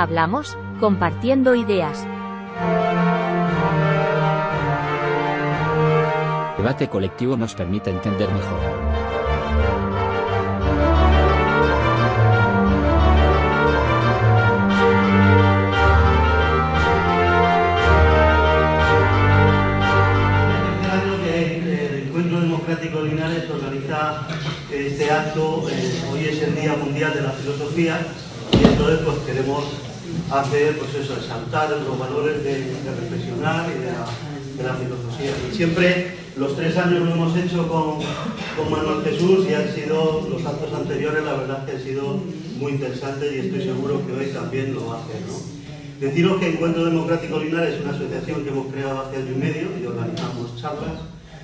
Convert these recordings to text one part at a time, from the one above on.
Hablamos, compartiendo ideas. El debate colectivo nos permite entender mejor. Democrático Linares organiza este acto. Hoy es el Día Mundial de la Filosofía y entonces pues queremos hacer pues eso, exaltar los valores de reflexionar y de la filosofía. Y siempre los 3 años lo hemos hecho con Manuel Jesús y han sido los actos anteriores, la verdad que han sido muy interesantes y estoy seguro que hoy también lo va a hacer, ¿no? Deciros que Encuentro Democrático Linares es una asociación que hemos creado hace año y medio y organizamos charlas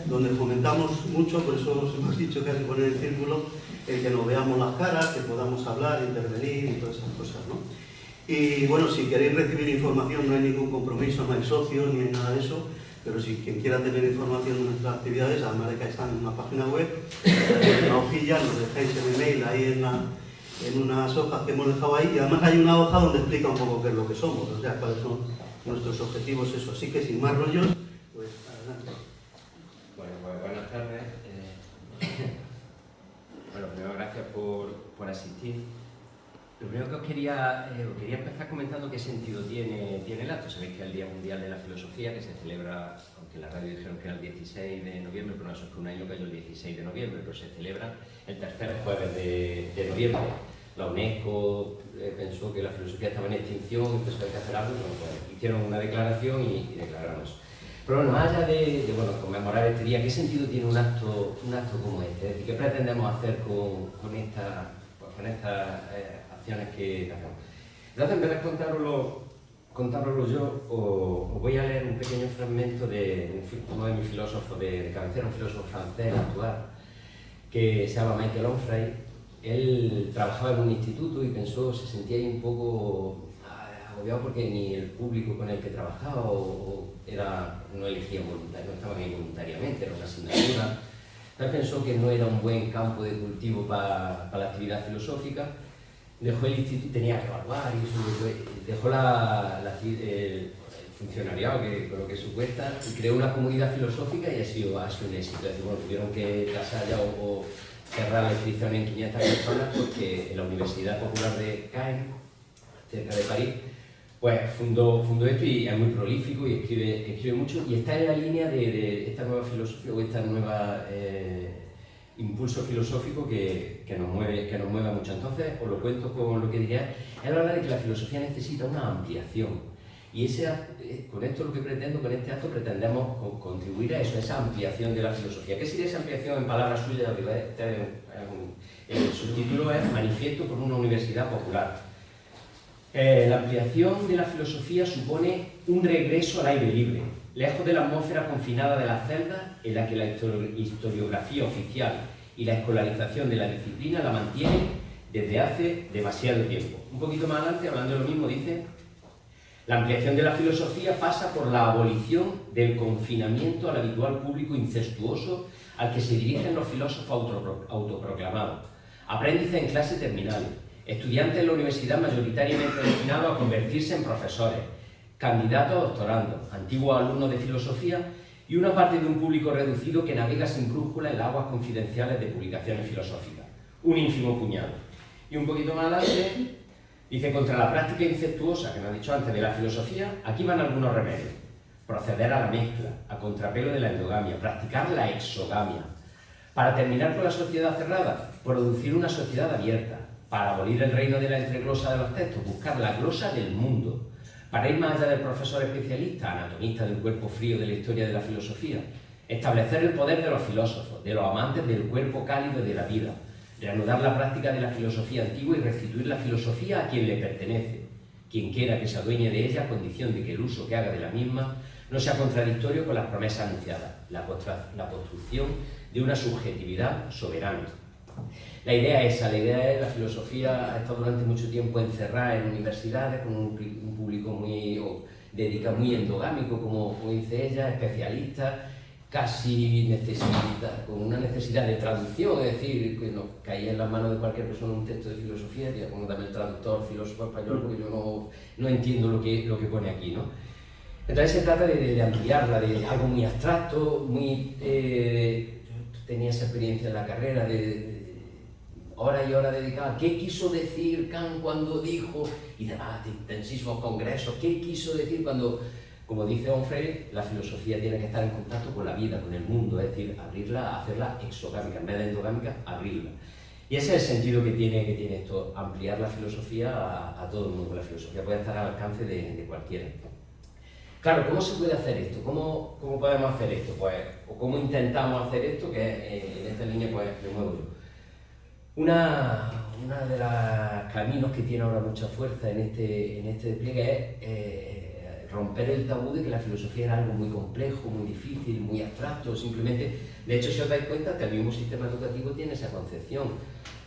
donde fomentamos mucho, por eso os hemos dicho que hay que poner en círculo el que nos veamos las caras, que podamos hablar, intervenir y todas esas cosas, ¿no? Y bueno, si queréis recibir información no hay ningún compromiso, no hay socios ni hay nada de eso, pero si quien quiera tener información de nuestras actividades, además de que están en una página web, en una hojilla, nos dejáis el email ahí en unas hojas que hemos dejado ahí, y además hay una hoja donde explica un poco qué es lo que somos, o sea, cuáles son nuestros objetivos, eso. Así que sin más rollos, pues adelante. Bueno, pues buenas tardes. Bueno, primero gracias por asistir. Lo primero que os quería empezar comentando qué sentido tiene el acto. Sabéis que es el Día Mundial de la Filosofía, que se celebra, aunque en la radio dijeron que era el 16 de noviembre, pero no, eso es que un año cayó el 16 de noviembre, pero se celebra el tercer jueves de noviembre. La UNESCO pensó que la filosofía estaba en extinción, empezó a hacer algo, bueno, pues hicieron una declaración y declararon eso. Pero bueno, más allá de conmemorar este día, ¿qué sentido tiene un acto como este? Es decir, ¿qué pretendemos hacer con estas acciones que hacemos? Entonces, en vez de contároslo yo, os voy a leer un pequeño fragmento de uno de mis filósofos de cabecera, un filósofo francés actual, que se llama Michael Onfray. Él trabajaba en un instituto y se sentía ahí un poco agobiado porque ni el público con el que trabajaba no elegía voluntariamente, no estaban ahí voluntariamente, era una asignatura. Entonces pensó que no era un buen campo de cultivo para la actividad filosófica. Dejó el instituto, tenía que evaluar y eso, dejó el funcionariado, con lo que eso cuesta, y creó una comunidad filosófica y ha sido un éxito. Es decir, bueno, tuvieron que tasar ya o cerrar la inscripción en 500 personas porque en la Universidad Popular de Caen, cerca de París, pues fundó esto y es muy prolífico y escribe mucho y está en la línea de esta nueva filosofía o esta nueva impulso filosófico que nos mueve mucho. Entonces, os lo cuento con lo que diría. Él habla de que la filosofía necesita una ampliación y con esto lo que pretendo, con este acto pretendemos contribuir a eso, a esa ampliación de la filosofía. ¿Qué sería esa ampliación en palabras suyas? El subtítulo es Manifiesto por una Universidad Popular. La ampliación de la filosofía supone un regreso al aire libre, lejos de la atmósfera confinada de las celdas en la que la historiografía oficial y la escolarización de la disciplina la mantienen desde hace demasiado tiempo. Un poquito más adelante, hablando de lo mismo, dice: la ampliación de la filosofía pasa por la abolición del confinamiento al habitual público incestuoso al que se dirigen los filósofos autoproclamados, aprendices en clases terminales, estudiantes en la universidad mayoritariamente destinados a convertirse en profesores, candidatos a doctorandos, antiguos alumnos de filosofía y una parte de un público reducido que navega sin brújula en las aguas confidenciales de publicaciones filosóficas. Un ínfimo puñado. Y un poquito más adelante dice: contra la práctica incestuosa, que me ha dicho antes, de la filosofía, aquí van algunos remedios. Proceder a la mezcla, a contrapelo de la endogamia, practicar la exogamia. Para terminar con la sociedad cerrada, producir una sociedad abierta. Para abolir el reino de la entreglosa de los textos, buscar la glosa del mundo. Para ir más allá del profesor especialista, anatomista del cuerpo frío de la historia de la filosofía, establecer el poder de los filósofos, de los amantes del cuerpo cálido de la vida, reanudar la práctica de la filosofía antigua y restituir la filosofía a quien le pertenece, quien quiera que se adueñe de ella a condición de que el uso que haga de la misma no sea contradictorio con las promesas anunciadas, la construcción de una subjetividad soberana. La idea es la filosofía ha estado durante mucho tiempo encerrada en universidades con un público muy endogámico, como dice ella, especialistas, casi con una necesidad de traducción, es decir, que nos caía en las manos de cualquier persona un texto de filosofía, decía, como dame el traductor, filósofo español, porque yo no entiendo lo que pone aquí, ¿no? Entonces se trata de ampliarla, de algo muy abstracto, muy... tenía esa experiencia en la carrera de horas y horas dedicadas. ¿Qué quiso decir Kant cuando dijo? Y debates, intensísimos congresos. ¿Qué quiso decir cuando, como dice Onfray, la filosofía tiene que estar en contacto con la vida, con el mundo? Es decir, abrirla, hacerla exogámica, en vez de endogámica, abrirla. Y ese es el sentido que tiene esto, ampliar la filosofía a todo el mundo. La filosofía puede estar al alcance de cualquiera. Claro, ¿cómo se puede hacer esto? ¿Cómo podemos hacer esto? Pues, o cómo intentamos hacer esto, que en esta línea pues me muevo yo. Una de los caminos que tiene ahora mucha fuerza en este despliegue es romper el tabú de que la filosofía era algo muy complejo, muy difícil, muy abstracto, simplemente... De hecho, si os dais cuenta que el mismo sistema educativo tiene esa concepción.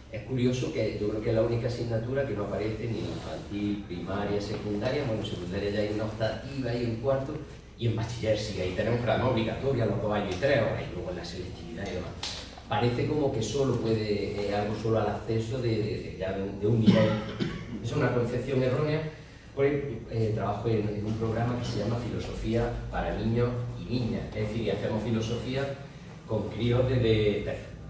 Es curioso que yo creo que es la única asignatura que no aparece ni en infantil, primaria, secundaria. Bueno, en secundaria ya hay una optativa y un cuarto, y en bachiller sí, ahí tenemos programa obligatoria los 2 años y 3, y luego en la selectividad y demás. Parece como que solo puede, algo solo al acceso de un nivel. Es una concepción errónea. Hoy trabajo en un programa que se llama Filosofía para niños y niñas, es decir, hacemos filosofía con críos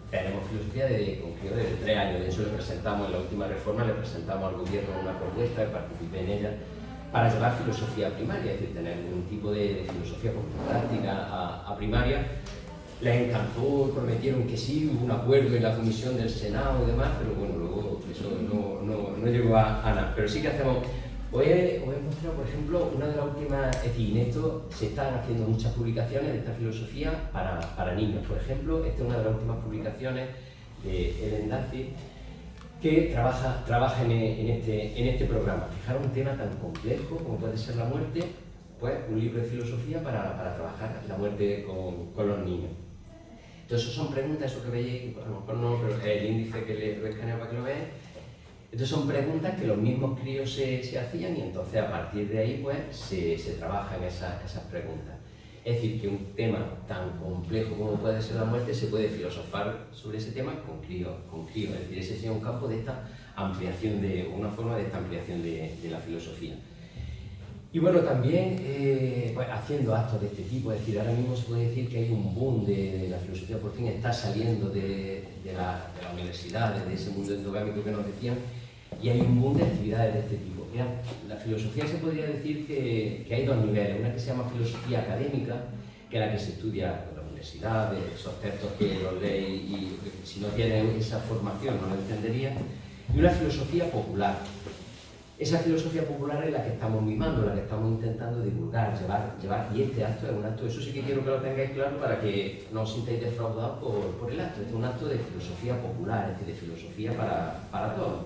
tenemos filosofía con críos desde 3 años. De hecho, le presentamos en la última reforma, le presentamos al gobierno una propuesta, participé en ella, para llevar filosofía primaria, es decir, tener un tipo de filosofía práctica a primaria. Les encantó, prometieron que sí, hubo un acuerdo en la comisión del Senado y demás, pero bueno, luego eso no llegó a nada. Pero sí que hacemos... Os he mostrado, por ejemplo, una de las últimas, es decir, en esto se están haciendo muchas publicaciones de esta filosofía para niños. Por ejemplo, esta es una de las últimas publicaciones de Ellen Daffy, que trabaja en este programa. Fijaros, un tema tan complejo como puede ser la muerte, pues un libro de filosofía para trabajar la muerte con los niños. Entonces, son preguntas, eso que veis, a lo mejor no, pero el índice que le he escaneado para que lo veáis. Entonces son preguntas que los mismos críos se hacían, y entonces a partir de ahí pues se trabajan esas preguntas. Es decir, que un tema tan complejo como puede ser la muerte se puede filosofar sobre ese tema con críos. Es decir, ese sería un campo de esta ampliación, una forma de esta ampliación de la filosofía. Y bueno, también pues, haciendo actos de este tipo, es decir, ahora mismo se puede decir que hay un boom de la filosofía, por fin está saliendo de la universidad, de ese mundo endogámico que nos decían, y hay un boom de actividades de este tipo. Mirad, la filosofía se podría decir que hay 2 niveles, una que se llama filosofía académica, que es la que se estudia en la universidad, de esos textos que los leéis y si no tienen esa formación no lo entenderían, y una filosofía popular. Esa filosofía popular es la que estamos mimando, la que estamos intentando divulgar, llevar, y este acto es un acto, eso sí que quiero que lo tengáis claro para que no os sintáis defraudados por el acto. Este es un acto de filosofía popular, es decir, de filosofía para todos.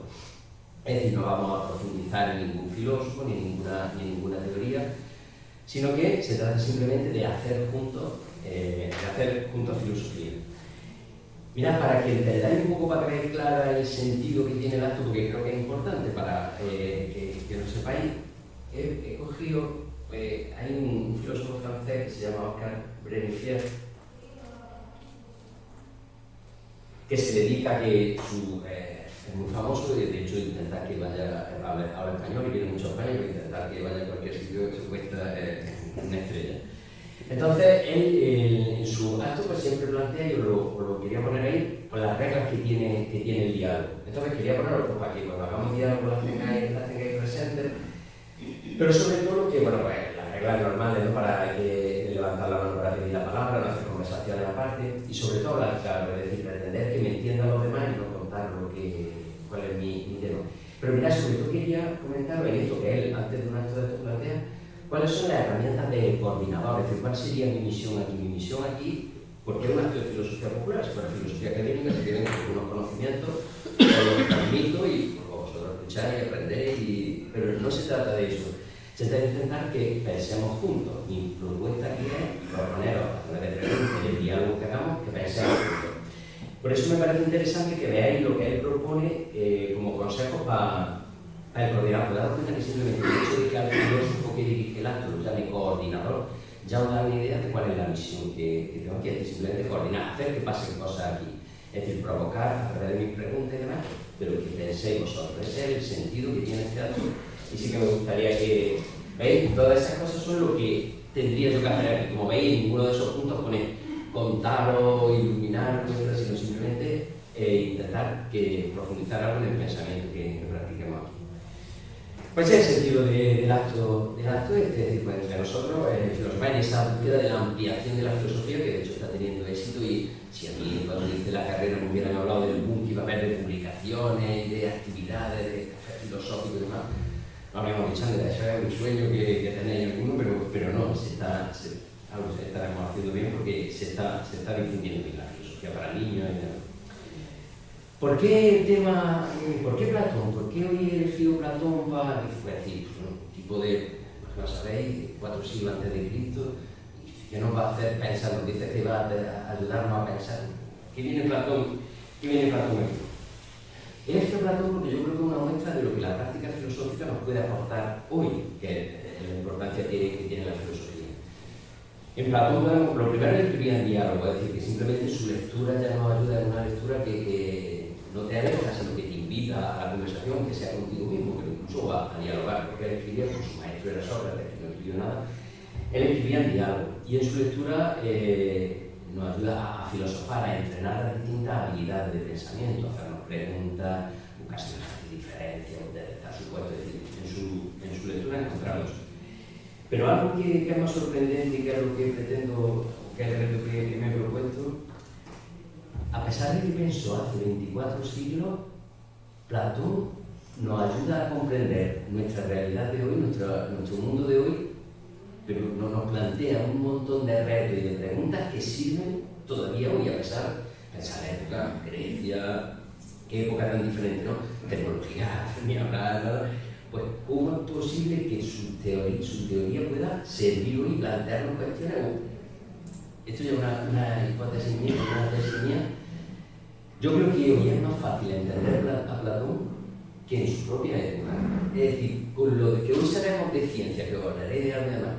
Es decir, no vamos a profundizar en ningún filósofo ni en ninguna teoría, sino que se trata simplemente de hacer juntos filosofía. Mirad, para que entendáis un poco, para que veáis clara el sentido que tiene el acto, porque creo que es importante para que lo sepáis, he cogido, hay un filósofo francés que se llama Oscar Brennifier, que se dedica a que es muy famoso, y de hecho intentar que vaya a lo español, y viene mucho a España, pero intentar que vaya a cualquier sitio que se cuesta una estrella. Entonces, él en su acto pues, siempre plantea, y os lo quería poner ahí, pues, las reglas que tiene el diálogo. Entonces quería ponerlo pues, para que cuando hagamos diálogo las tengáis presentes, pero sobre todo que, bueno, pues, las reglas normales, ¿no? Para levantar la mano para pedir la palabra, no hacer conversaciones aparte, y sobre todo, claro, es decir, pretender que me entiendan los demás y no contar cuál es mi tema. Pero mira, sobre todo quería comentar en esto que él, antes de un acto de esto, plantea, cuáles son las herramientas de coordinador, es decir, cuál sería mi misión aquí. Mi misión aquí, porque es un acto de filosofía popular, si fuera filosofía académica, se tienen unos conocimientos, los transmito y vosotros escucháis y aprendéis, pero no se trata de eso. Se trata de intentar que pensemos juntos. Mi propuesta aquí es proponeros a través de preguntas y el diálogo que hagamos, que pensemos juntos. Por eso me parece interesante que veáis lo que él propone como consejos para el coordinador. Daros cuenta que simplemente el hecho de que al filósofo que dirige el acto lo llame coordinador, ya os da una idea de cuál es la misión que tengo aquí, es decir, simplemente coordinar, hacer que pasen cosas aquí, es decir, provocar a través de mis preguntas y demás, pero que penséis vosotros, ese es el sentido que tiene este acto, y sí que me gustaría que, veis, todas esas cosas son lo que tendría yo que hacer aquí, como veis, en ninguno de esos puntos pone contaros, iluminar, sino simplemente intentar profundizar algo en el pensamiento que practiquemos aquí. Pues ese es el sentido del acto este, es decir, pues entre nosotros, filosofía en esa búsqueda de la ampliación de la filosofía, que de hecho está teniendo éxito, y si a mí cuando hice la carrera me hubieran hablado del boom que iba a haber de publicaciones, de actividades, de café filosófico y demás, no habríamos dicho nada, eso es un sueño que tenéis alguno, pero no, algo se estaremos haciendo bien porque se está difundiendo bien la filosofía para niños y demás. ¿Por qué el tema, por qué Platón? ¿Por qué hoy he elegido Platón para decir, un tipo de, como sabéis, 4 siglos antes de Cristo, que nos va a hacer pensar, nos dice que va a ayudarnos a pensar? ¿Qué viene Platón aquí? He elegido Platón porque yo creo que es una muestra de lo que la práctica filosófica nos puede aportar hoy, que es la importancia que tiene la filosofía. En Platón, lo primero es escribir en diálogo, es decir, que simplemente su lectura ya nos ayuda en una lectura que no te aleja, sino que te invita a la conversación, que sea contigo mismo, que incluso va a dialogar, porque él escribía con su maestro era Sócrates, que no escribió nada, él escribía en diálogo, y en su lectura nos ayuda a filosofar, a entrenar las distintas habilidades de pensamiento, a hacernos preguntas, buscar semejantes diferencias, detectar supuestos, es decir, en su lectura encontramos. Pero algo que es más sorprendente y que es lo que pretendo, que es el reto que me he propuesto, a pesar de que pensó hace 24 siglos, Platón nos ayuda a comprender nuestra realidad de hoy, nuestro mundo de hoy, pero nos plantea un montón de retos y de preguntas que sirven todavía hoy, a pesar de pensar en época, Grecia, qué época tan diferente, ¿no? Tecnología, ni hablar, nada. Pues, ¿cómo es posible que su teoría pueda servir hoy y plantearnos cuestiones? Esto ya es una hipótesis mía, una tesis mía. Yo creo que hoy es más fácil entender a Platón que en su propia época. Es decir, con lo que hoy sabemos de ciencia, que os hablaré de algo y demás,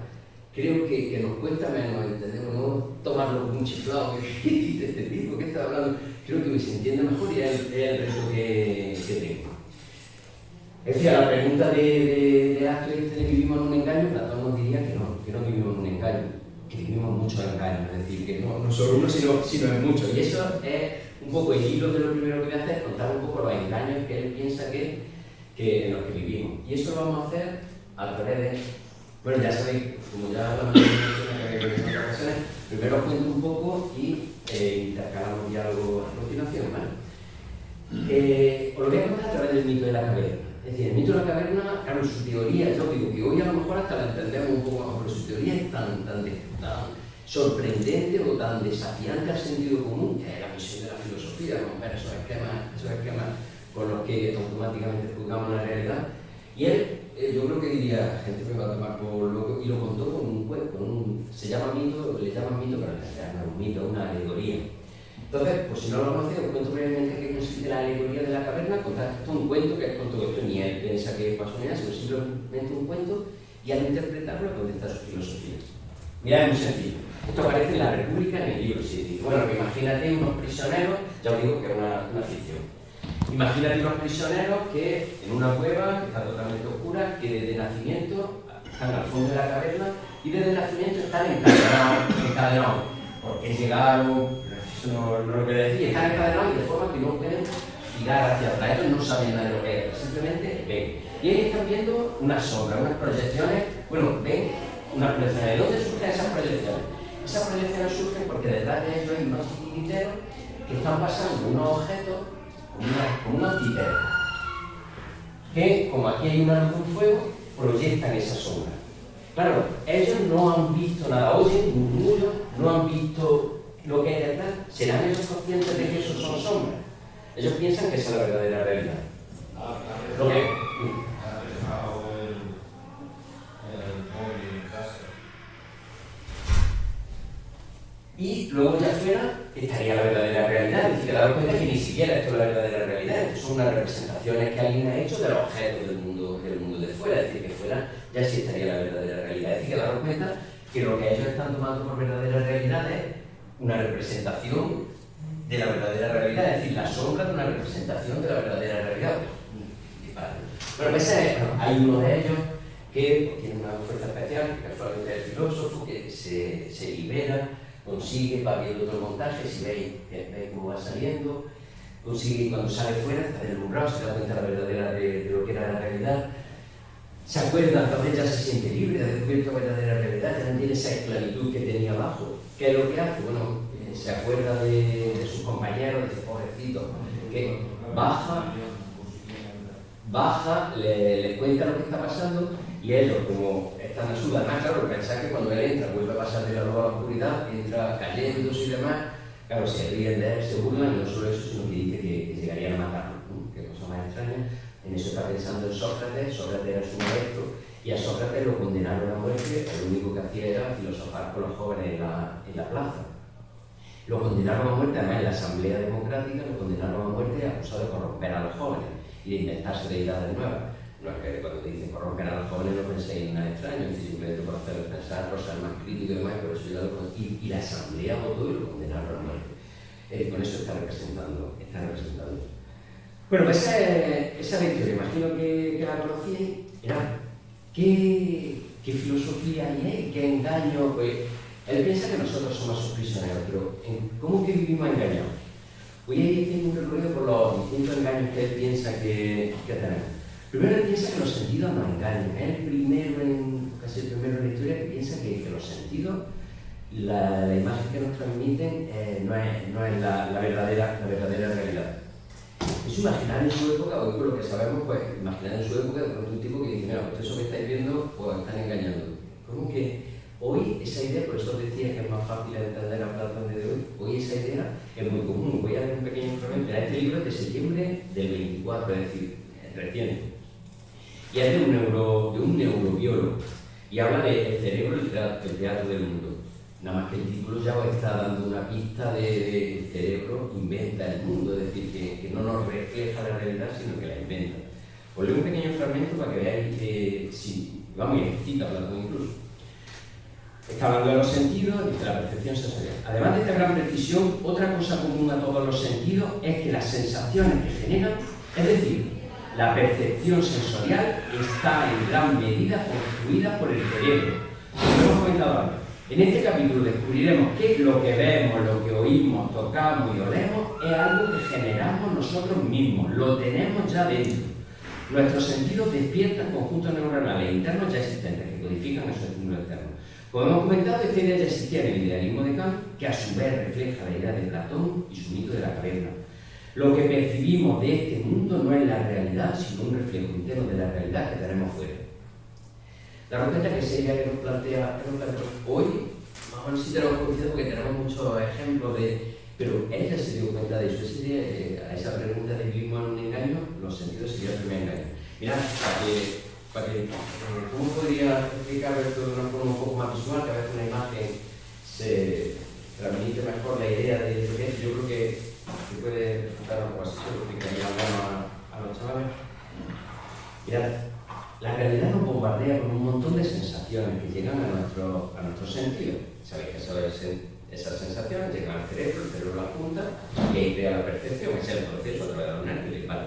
creo que nos cuesta menos entender, no tomarlo como un chiflado, que dice este tipo, ¿qué está hablando? Creo que hoy se entiende mejor y es el reto que tengo. Es decir, a la pregunta del acto de que vivimos en un engaño, Platón nos diría que no vivimos en un engaño, que vivimos muchos engaños, es decir, que no solo uno, sino en muchos. Y eso es un poco el hilo de lo primero que voy a hacer, contar un poco los engaños que él piensa que en los que vivimos. Y eso lo vamos a hacer a través de, bueno, ya sabéis, como ya hablamos en otras ocasiones, primero os cuento un poco y intercalamos diálogo a continuación, ¿vale? Os lo voy a contar a través del mito de la caverna. Es decir, el mito de la caverna, claro, su teoría, yo digo que hoy a lo mejor hasta la entendemos un poco mejor, pero su teoría es tan sorprendente o tan desafiante al sentido común, que es la misión de la filosofía, romper esos esquemas con los que automáticamente juzgamos la realidad. Y él, yo creo que diría, la gente me va a tomar por loco, y lo contó con un cuento, se llama mito, le llaman mito, pero en realidad no es un mito, es una alegoría. Entonces, pues si no lo conocéis, os cuento brevemente qué consiste la alegoría de la caverna. Contar esto es un cuento, que es cuento esto, ni él piensa que pasó ni nada, sino simplemente un cuento, y al interpretarlo, pues está su filosofía. Mirad, es muy sencillo. Esto aparece en la República, en el libro 7. Bueno, que imagínate unos prisioneros, ya os digo que es una ficción. Imagínate unos prisioneros que en una cueva, que está totalmente oscura, que desde nacimiento están al fondo de la caverna y desde nacimiento están encadenados. Porque llegaron, eso no lo que decir, están encadenados y de forma que no pueden girar hacia atrás. Ellos no saben nada de lo que es, simplemente ven. Y ahí están viendo unas sombras, unas proyecciones, bueno, ven unas proyecciones. ¿De dónde surgen esas proyecciones? Esas proyecciones surgen porque detrás de ellos hay unos titiriteros que están pasando unos objetos como un antíteres, que como aquí hay una luz de un fuego, proyectan esa sombra. Claro, ellos no han visto nada, oyen murmullos, no han visto lo que hay detrás, serán ellos conscientes de que eso son sombras. Ellos piensan que esa es la verdadera realidad. Lo que... Y luego ya afuera estaría la verdadera realidad, es decir, que daros cuenta que ni siquiera esto es la verdadera realidad, esto son unas representaciones que alguien ha hecho de los objetos del mundo de fuera, es decir, que fuera ya sí estaría la verdadera realidad, es decir, que daros cuenta que lo que ellos están tomando por verdadera realidad es una representación de la verdadera realidad, es decir, la sombra de una representación de la verdadera realidad. Bueno, pues hay uno de ellos que tiene una fuerza especial, que casualmente es el filósofo, que se libera, consigue, va viendo otro montaje, si veis cómo va saliendo, consigue, cuando sale fuera, está deslumbrado, se da cuenta de la verdadera de lo que era la realidad, se acuerda, entonces ya se siente libre, ha descubierto la verdadera realidad, ya no tiene esa esclavitud que tenía abajo. ¿Qué es lo que hace? Bueno, se acuerda de sus compañeros, de ese pobrecito, que baja, le cuenta lo que está pasando y ellos, como están a su además, claro, pensar que cuando él entra, vuelve a pasar de la luz a la oscuridad, entra cayéndose y demás, claro, se ríen de él, se burlan, y no solo eso, sino que dice que llegarían a matarlo, ¿no? Qué cosa más extraña. En eso está pensando en Sócrates. Sócrates era su maestro, y a Sócrates lo condenaron a muerte, lo único que hacía era filosofar con los jóvenes en la plaza. Lo condenaron a muerte, además en la Asamblea Democrática, lo condenaron a muerte acusado de corromper a los jóvenes y de inventarse deidades nuevas. No es que cuando dicen corromper a los jóvenes no penséis en nada extraño, es decir, simplemente por hacerles pensar, por ser más crítico y demás, por eso ya y la Asamblea votó y lo condenaron a muerte. Con eso está representando. Bueno, pues esa lectura, imagino que la conocíais, era ¿qué filosofía hay, qué engaño? Pues él piensa que nosotros somos sus prisioneros, pero ¿cómo que vivimos engañados? Voy a ir haciendo un recorrido por los distintos engaños que él piensa que tenemos. Primero, él piensa que los sentidos nos engañan. Es casi el primero en la historia que piensa que los sentidos, la imagen que nos transmiten no es la verdadera realidad. Es imaginar en su época, hoy por lo que sabemos, pues imaginar en su época de pronto un tipo que dice, mira, pues eso que estáis viendo, pues están engañando. Como que hoy esa idea, por eso os decía que es más fácil de entender a Platón de hoy esa idea es muy común. Voy a dar un pequeño fragmento. Este libro es de septiembre del 24, es decir, reciente. Y es de un neurobiólogo. Y habla del cerebro, el teatro del mundo. Nada más que el título ya os está dando una pista de el cerebro inventa el mundo, es decir, que no nos refleja la realidad, sino que la inventa. Os leo un pequeño fragmento para que veáis, vamos, y cita Platón incluso. Está hablando de los sentidos, dice la percepción sensorial. Además de esta gran precisión, otra cosa común a todos los sentidos es que las sensaciones que generan, es decir, la percepción sensorial, está en gran medida construida por el cerebro. Lo hemos comentado antes. En este capítulo descubriremos que lo que vemos, lo que oímos, tocamos y olemos es algo que generamos nosotros mismos, lo tenemos ya dentro. Nuestros sentidos despiertan conjuntos neuronales internos ya existentes que codifican esos estímulos externos. Como hemos comentado, esta idea ya existía en el idealismo de Kant, que a su vez refleja la idea de Platón y su mito de la caverna. Lo que percibimos de este mundo no es la realidad, sino un reflejo interno de la realidad que tenemos fuera. La respuesta que esa idea que nos plantea hoy, vamos a ver si tenemos conocido porque tenemos muchos ejemplos de... Pero ella se dio cuenta de eso, a esa pregunta de vivimos en un engaño, los sentidos sería el primer engaño. Mirad, ¿cómo podría explicar esto de una forma un poco más visual, que a veces una imagen se transmite mejor la idea de lo que es? Yo creo que se puede resultar un poco así, se lo explicaría a los chavales. Mirad, la realidad nos bombardea con un montón de sensaciones que llegan a nuestro sentido. Sabéis que esas sensaciones llegan al cerebro, el cerebro las junta y ahí crea la percepción, ese es el proceso a través de los nervios. ¿Vale?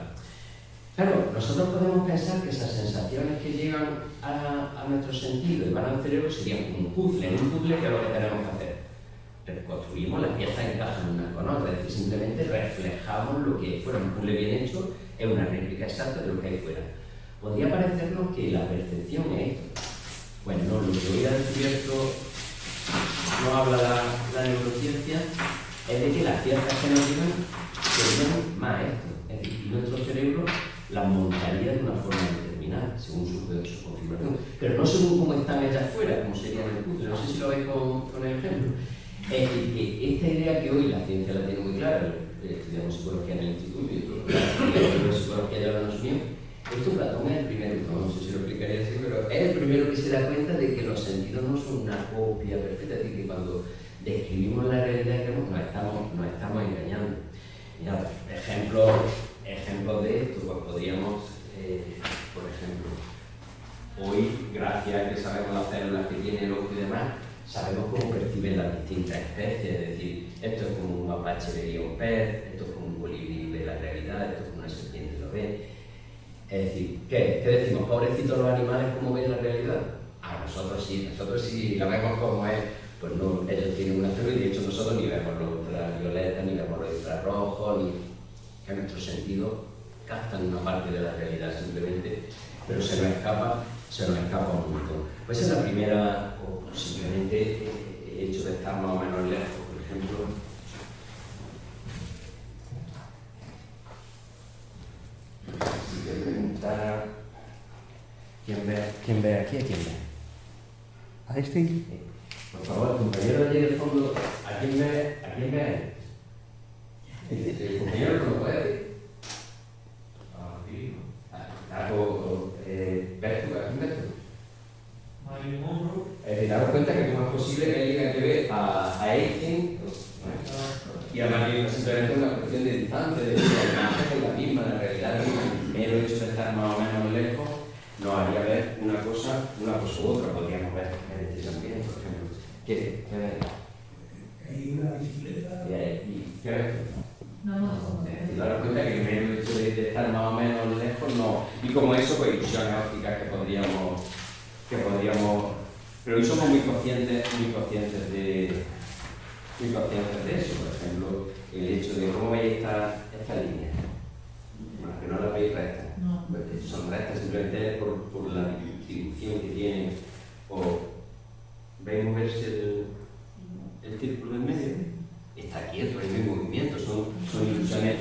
Claro, nosotros podemos pensar que esas sensaciones que llegan a nuestro sentido y van al cerebro serían como un puzzle. En un puzzle, ¿qué es lo que tenemos que hacer? Reconstruimos las piezas, encajan unas con otras, es decir, simplemente reflejamos lo que fuera. Un puzzle bien hecho es una réplica exacta de lo que hay fuera. Podría parecernos que la percepción es esto. Bueno, no, lo que hoy ha descubierto, no habla la neurociencia, es de que las piezas que nos llegan serían más esto. Es decir, nuestro cerebro las montaría de una forma determinada, según su configuración. Pero no según cómo están hechas fuera, como sería en el puzzle. No sé si lo veis con el ejemplo. Es decir, que esta idea que hoy la ciencia la tiene muy clara, estudiamos psicología en el instituto y la psicología ya lo asumió. Esto Platón es el primero, no sé si lo explicaría así, pero es el primero que se da cuenta de que los sentidos no son una copia perfecta, es decir, que cuando describimos la realidad nos estamos engañando. Mirad, ejemplos de esto, pues podríamos, por ejemplo, hoy, gracias a que sabemos las células que tiene el ojo y demás, esto es como un mapache vería un pez, esto es como un colibrí ve la realidad, esto es como una serpiente lo ve. Es decir, ¿qué decimos? ¿Pobrecitos los animales cómo ven la realidad? Nosotros sí la vemos como es, pues no, ellos tienen una azul y de hecho nosotros ni vemos los ultravioletas, ni vemos los infrarrojos, ni que nuestros sentidos captan una parte de la realidad simplemente, pero se nos escapa un montón. Pues esa es la primera, o simplemente el hecho de estar más o menos lejos, por ejemplo. Si te preguntara quién ve aquí, ¿a quién ve? ¿A este? Por favor, compañero de allí del fondo, ¿a quién ve? El compañero del fondo, ¿puede decir? ¿Ves tú? ¿A quién ves tú? Es decir, daros cuenta que cómo es posible que alguien que ve a Einstein y a Mario simplemente una cuestión de distancia, de que la imagen es la misma, la realidad es la misma, el mero hecho de estar más o menos lejos nos haría ver una cosa u otra, podríamos ver este también, por ejemplo. ¿Qué ves? Hay una bicicleta. ¿Y qué ves? No. Y daros cuenta que el mero hecho de estar más o menos lejos no. Y como eso, pues ilusiones ópticas que podríamos. Pero hoy somos muy conscientes de eso, por ejemplo, el hecho de cómo veis esta línea. Bueno, que no la veis recta. No. Son rectas simplemente por la distribución que tienen. O veis moverse el círculo en medio. Está quieto, no hay movimiento, son ilusiones.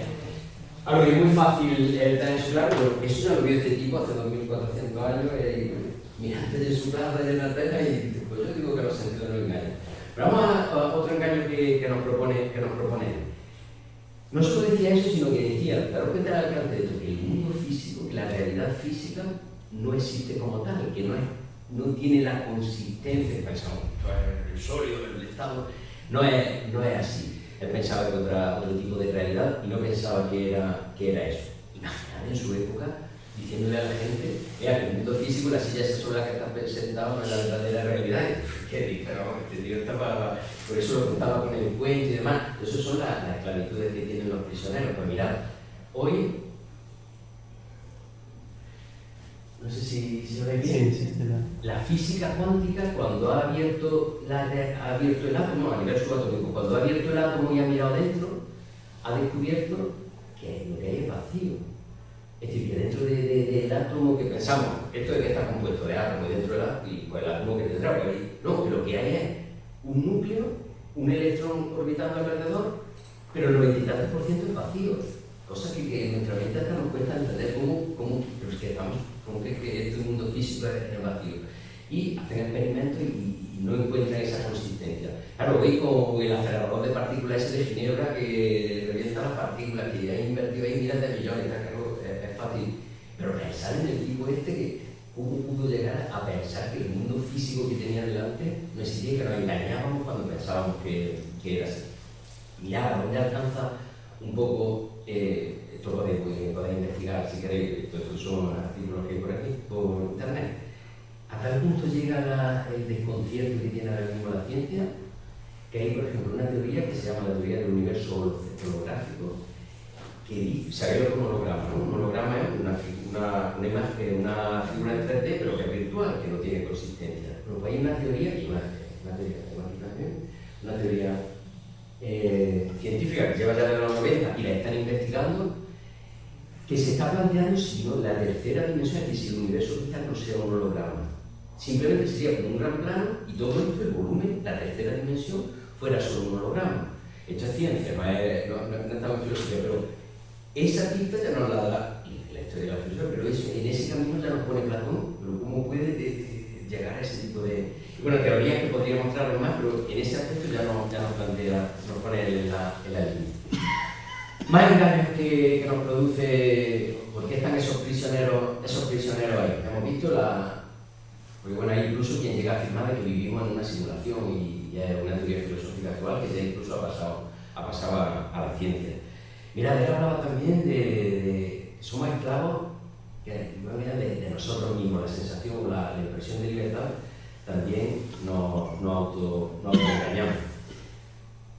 Algo que es muy fácil tener eso claro, pero eso ya lo vio este tipo hace 2400 años. Mirante de su plaza de la tela y dice, pues yo digo que los sentidos no engañan. Pero vamos a otro engaño que nos propone. No solo decía eso, sino que decía, daros cuenta del alcance de esto, que el mundo físico, que la realidad física no existe como tal, que no tiene la consistencia que pensamos, el sólido, el estado, no es así. Él pensaba que otro tipo de realidad y no pensaba que era eso. Imaginad en su época diciéndole a la gente que el mundo físico, la silla esa sobre la que está sentado no es la verdadera realidad. ¿Qué dice? No, este tío estaba... Por eso lo contaba con el cuento y demás. Esas son las esclavitudes que tienen los prisioneros. Pues mirad, hoy... No sé si lo veis bien. Sí, la física cuántica, cuando ha abierto el átomo a nivel subatómico, cuando ha abierto el átomo y ha mirado dentro, ha descubierto que lo que hay es vacío. Es decir, que dentro del átomo que pensamos, esto de que está compuesto de átomos y dentro del átomo, y pues el átomo que tendrá, pues ahí, no, que lo que hay es un núcleo, un electrón orbitando alrededor, pero el 90% es vacío. Cosa que nuestra mente hasta nos cuesta entender cómo pero es que estamos, como que este mundo físico es vacío. Y hacen experimentos y no encuentran esa consistencia. Claro, veis como el acelerador de partículas ese de Ginebra que revienta las partículas, que ha invertido ahí miles de millones, claro, es fácil. Pero pensar en el tipo que cómo pudo llegar a pensar que el mundo físico que tenía delante no existía y que nos engañábamos cuando pensábamos que era así. Mirad a dónde alcanza un poco, esto lo podéis investigar si queréis, estos son artículos que hay por aquí, por internet. A tal punto llega el desconcierto que tiene ahora mismo la ciencia, que hay, por ejemplo, una teoría que se llama la teoría del universo holográfico, que dice, sabéis lo que es un holograma, ¿no? Un holograma es una imagen, una figura en 3D, pero que es virtual, que no tiene consistencia. Pero pues hay una teoría, y una teoría matemática también, una teoría científica que lleva ya de los 90 y la están investigando, que se está planteando si no la tercera dimensión, es decir, si el universo quizás no sea un holograma. Simplemente sería como un gran plano y todo esto, el volumen, la tercera dimensión, fuera solo un holograma. Esto es ciencia, no estamos en filosofía, pero esa pista ya nos la da la historia de la filosofía, pero en ese camino ya nos pone Platón, pero cómo puede llegar a ese tipo de... Bueno, teorías que podría mostrarlo más, pero en ese aspecto ya nos plantea, nos pone en la línea. Más engaños que nos produce, ¿por qué están esos prisioneros ahí? Hemos visto porque bueno, hay incluso quien llega a afirmar que vivimos en una simulación y es una teoría filosófica actual que ya incluso ha pasado a la ciencia. Mira, él hablaba también de somos esclavos de nosotros mismos, la sensación, la impresión de libertad también nos autoengañamos.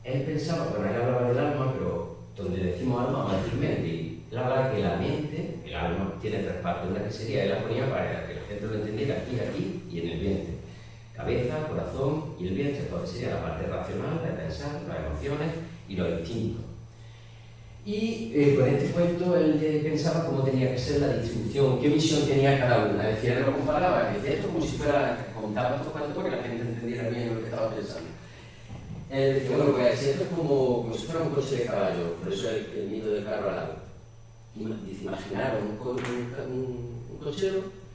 él pensaba, bueno, él hablaba del alma, pero donde decimos alma, vamos a decir mente. Y él hablaba que la mente, el alma, tiene tres partes. Una que sería, él la ponía para que la gente lo entendiera aquí y en el vientre. Cabeza, corazón y el vientre. Entonces sería la parte racional, la de pensar, las emociones y los instintos. Y con este cuento él pensaba cómo tenía que ser la distribución, qué misión tenía cada una. Es decir, él lo comparaba, y decía esto como si fuera, contaba estos cuentos para que la gente entendiera bien lo que estaba pensando. Él decía, bueno, pues esto es como si fuera un coche de caballo, por eso el mito del carro al lado. Dice, imaginaros un cochero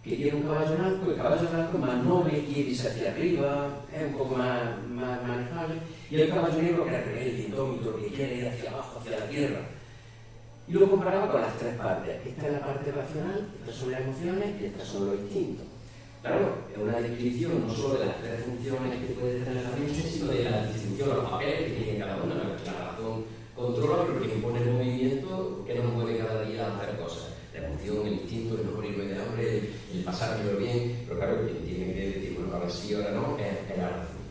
que tiene un caballo blanco, el caballo blanco es más noble, quiere irse hacia arriba, es un poco más manejable, y el caballo negro que es rebelde, indómito, que quiere ir hacia abajo, hacia la tierra. Y lo comparaba con las tres partes. Esta es la parte racional, estas son las emociones y estas son los instintos. Claro, es una descripción no solo de las tres funciones que puede tener la mente, sino de la distribución de los papeles que tiene cada una. La razón controla, pero que impone el movimiento, que no nos mueve cada día a hacer cosas. La emoción, el instinto, el no morirme de hambre, el pasármelo bien, pero claro, que tiene que decir, bueno, ahora sí, ahora no, es la razón.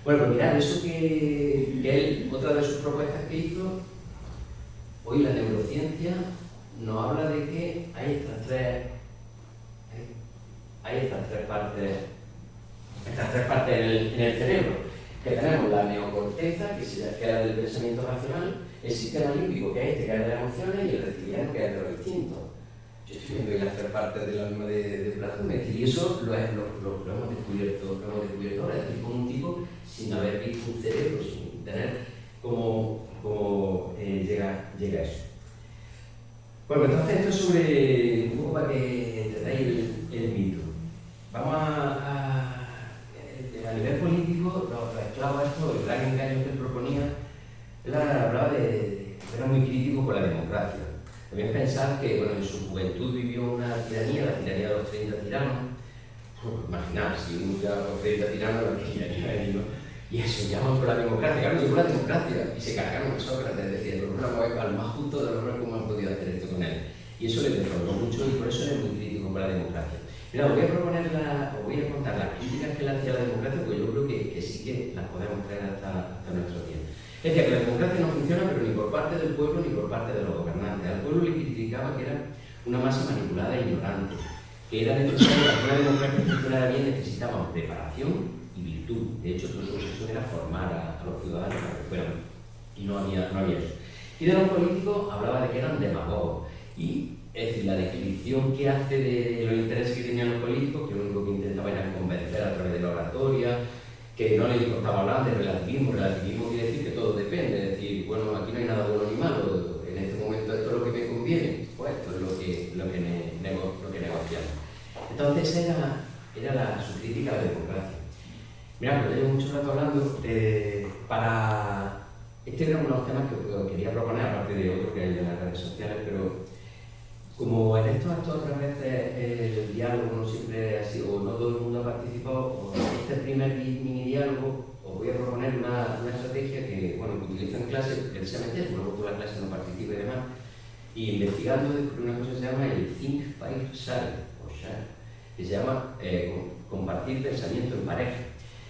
Bueno, pues mirad, eso que él, otra de sus propuestas que hizo, hoy la neurociencia nos habla de que hay estas tres partes en el cerebro, que tenemos la neocorteza, que es la del pensamiento racional, el sistema límbico, que es este, que es de las emociones, y el reptiliano, que es de los instintos. Yo estoy viendo ahí las tres partes del alma de Platón, y eso lo hemos descubierto ahora, es decir, con un tipo sin haber visto un cerebro, sin tener cómo llega a eso. Bueno, entonces esto es sobre, un poco para que entendáis el mito. Vamos a nivel político, los esclavos estos, el gran engaño que él proponía, él hablaba era muy crítico con la democracia. También pensar que, bueno, en su juventud vivió una tiranía, la tiranía de los 30 tiranos. Imaginar, si uno ya los 30 tiranos, la tiranía de ellos, y eso, llaman por la democracia, claro, llegó la democracia, y se cargaron a Sócrates, decían, al más justo de los hombres, ¿cómo han podido hacer esto con él? Y eso le defraudó mucho, y por eso era muy crítico con la democracia. Mira, os voy a contar las críticas que le hacía a la democracia, porque yo creo que sí que las podemos traer hasta nuestros días. Es decir, que la democracia no funciona, pero ni por parte del pueblo ni por parte de los gobernantes. Al pueblo le criticaba que era una masa manipulada e ignorante, que era necesario, para que una democracia funcionara bien, necesitaban preparación y virtud. De hecho, su obsesión era formar a los ciudadanos para que fueran, y no había eso. Y de los políticos hablaba de que eran demagogos. Y, es decir, la descripción que hace de los intereses que tenían los políticos, que lo único que intentaban era convencer a través de la oratoria, que no les importaba hablar de relativismo. Relativismo quiere decir que todo depende, es decir, bueno, aquí no hay nada bueno ni malo, en este momento esto es lo que me conviene, pues esto es lo que negociamos. Entonces era su crítica a la democracia. Mirad, pues llevo mucho rato hablando, este era uno de los temas que os quería proponer, aparte de otro que hay en las redes sociales, pero como en estos actos otras veces el diálogo no siempre ha sido, o no todo el mundo ha participado, este primer mini diálogo os voy a proponer una estrategia que, bueno, que utilizo en clase precisamente, luego toda la clase no participa y demás, y investigando descubrí una cosa que se llama el Think, Pair, Share, que se llama compartir pensamiento en pareja.